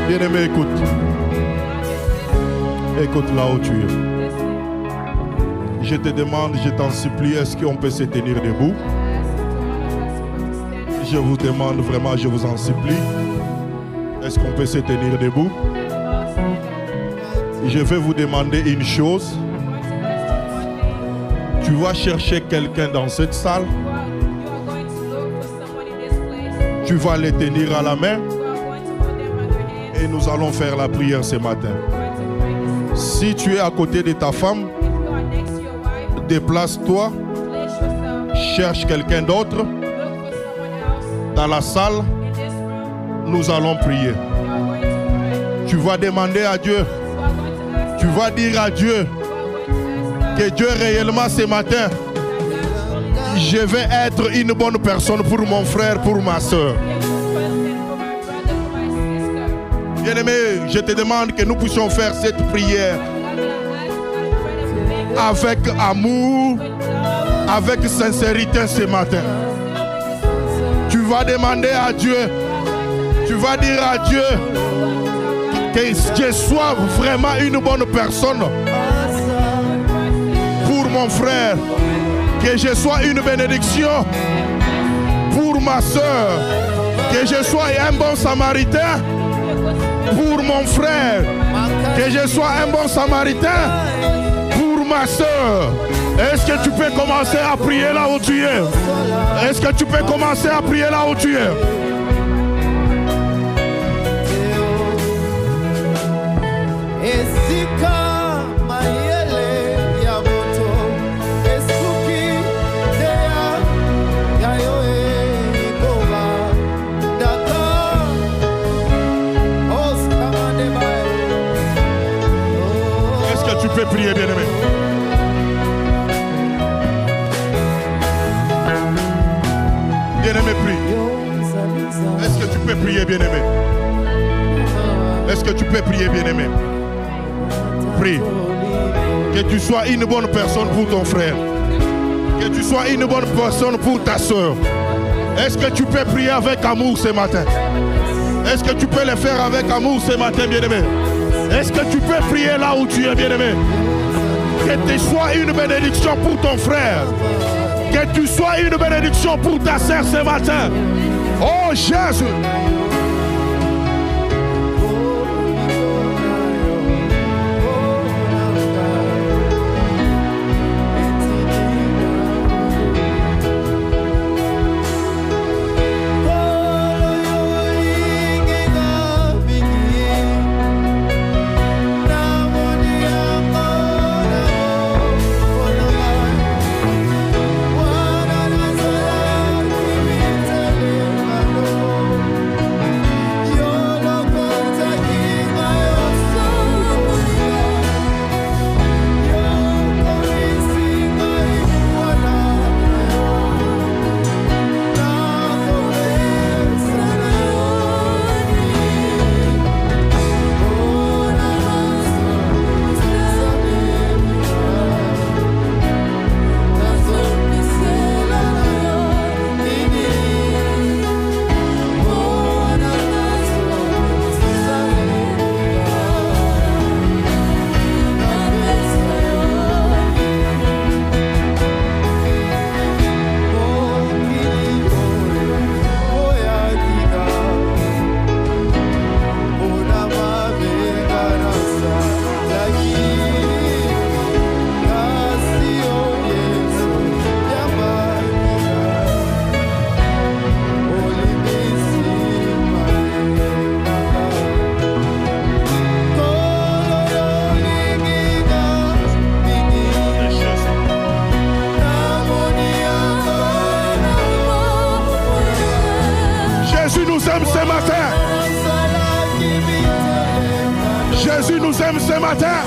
Bien-aimé, écoute. Écoute là où tu es. Je te demande, je t'en supplie, est-ce qu'on peut se tenir debout? Je vous demande vraiment, je vous en supplie. Est-ce qu'on peut se tenir debout? Je vais vous demander une chose. Tu vas chercher quelqu'un dans cette salle. Tu vas les tenir à la main. Et nous allons faire la prière ce matin. Si tu es à côté de ta femme, Déplace-toi. Cherche quelqu'un d'autre. Dans la salle, nous allons prier. Tu vas demander à Dieu. Tu vas dire à Dieu que Dieu réellement ce matin, je vais être une bonne personne pour mon frère, pour ma soeur. Bien-aimé, je te demande que nous puissions faire cette prière avec amour, avec sincérité ce matin. Tu vas demander à Dieu, tu vas dire à Dieu que je sois vraiment une bonne personne pour mon frère, que je sois une bénédiction pour ma soeur, que je sois un bon samaritain pour mon frère, que je sois un bon samaritain pour ma soeur. Est-ce que tu peux commencer à prier là où tu es? Est-ce que tu peux commencer à prier là où tu es? Est-ce que tu peux prier, bien-aimé? Bien-aimé, prie. Est-ce que tu peux prier, bien-aimé? Est-ce que tu peux prier, bien-aimé? Prie. Que tu sois une bonne personne pour ton frère. Que tu sois une bonne personne pour ta soeur. Est-ce que tu peux prier avec amour ce matin? Est-ce que tu peux le faire avec amour ce matin, bien-aimé? Est-ce que tu peux prier là où tu es, bien-aimé? Que tu sois une bénédiction pour ton frère. Que tu sois une bénédiction pour ta sœur ce matin. Oh Jésus. Ce matin. Jésus nous aime ce matin.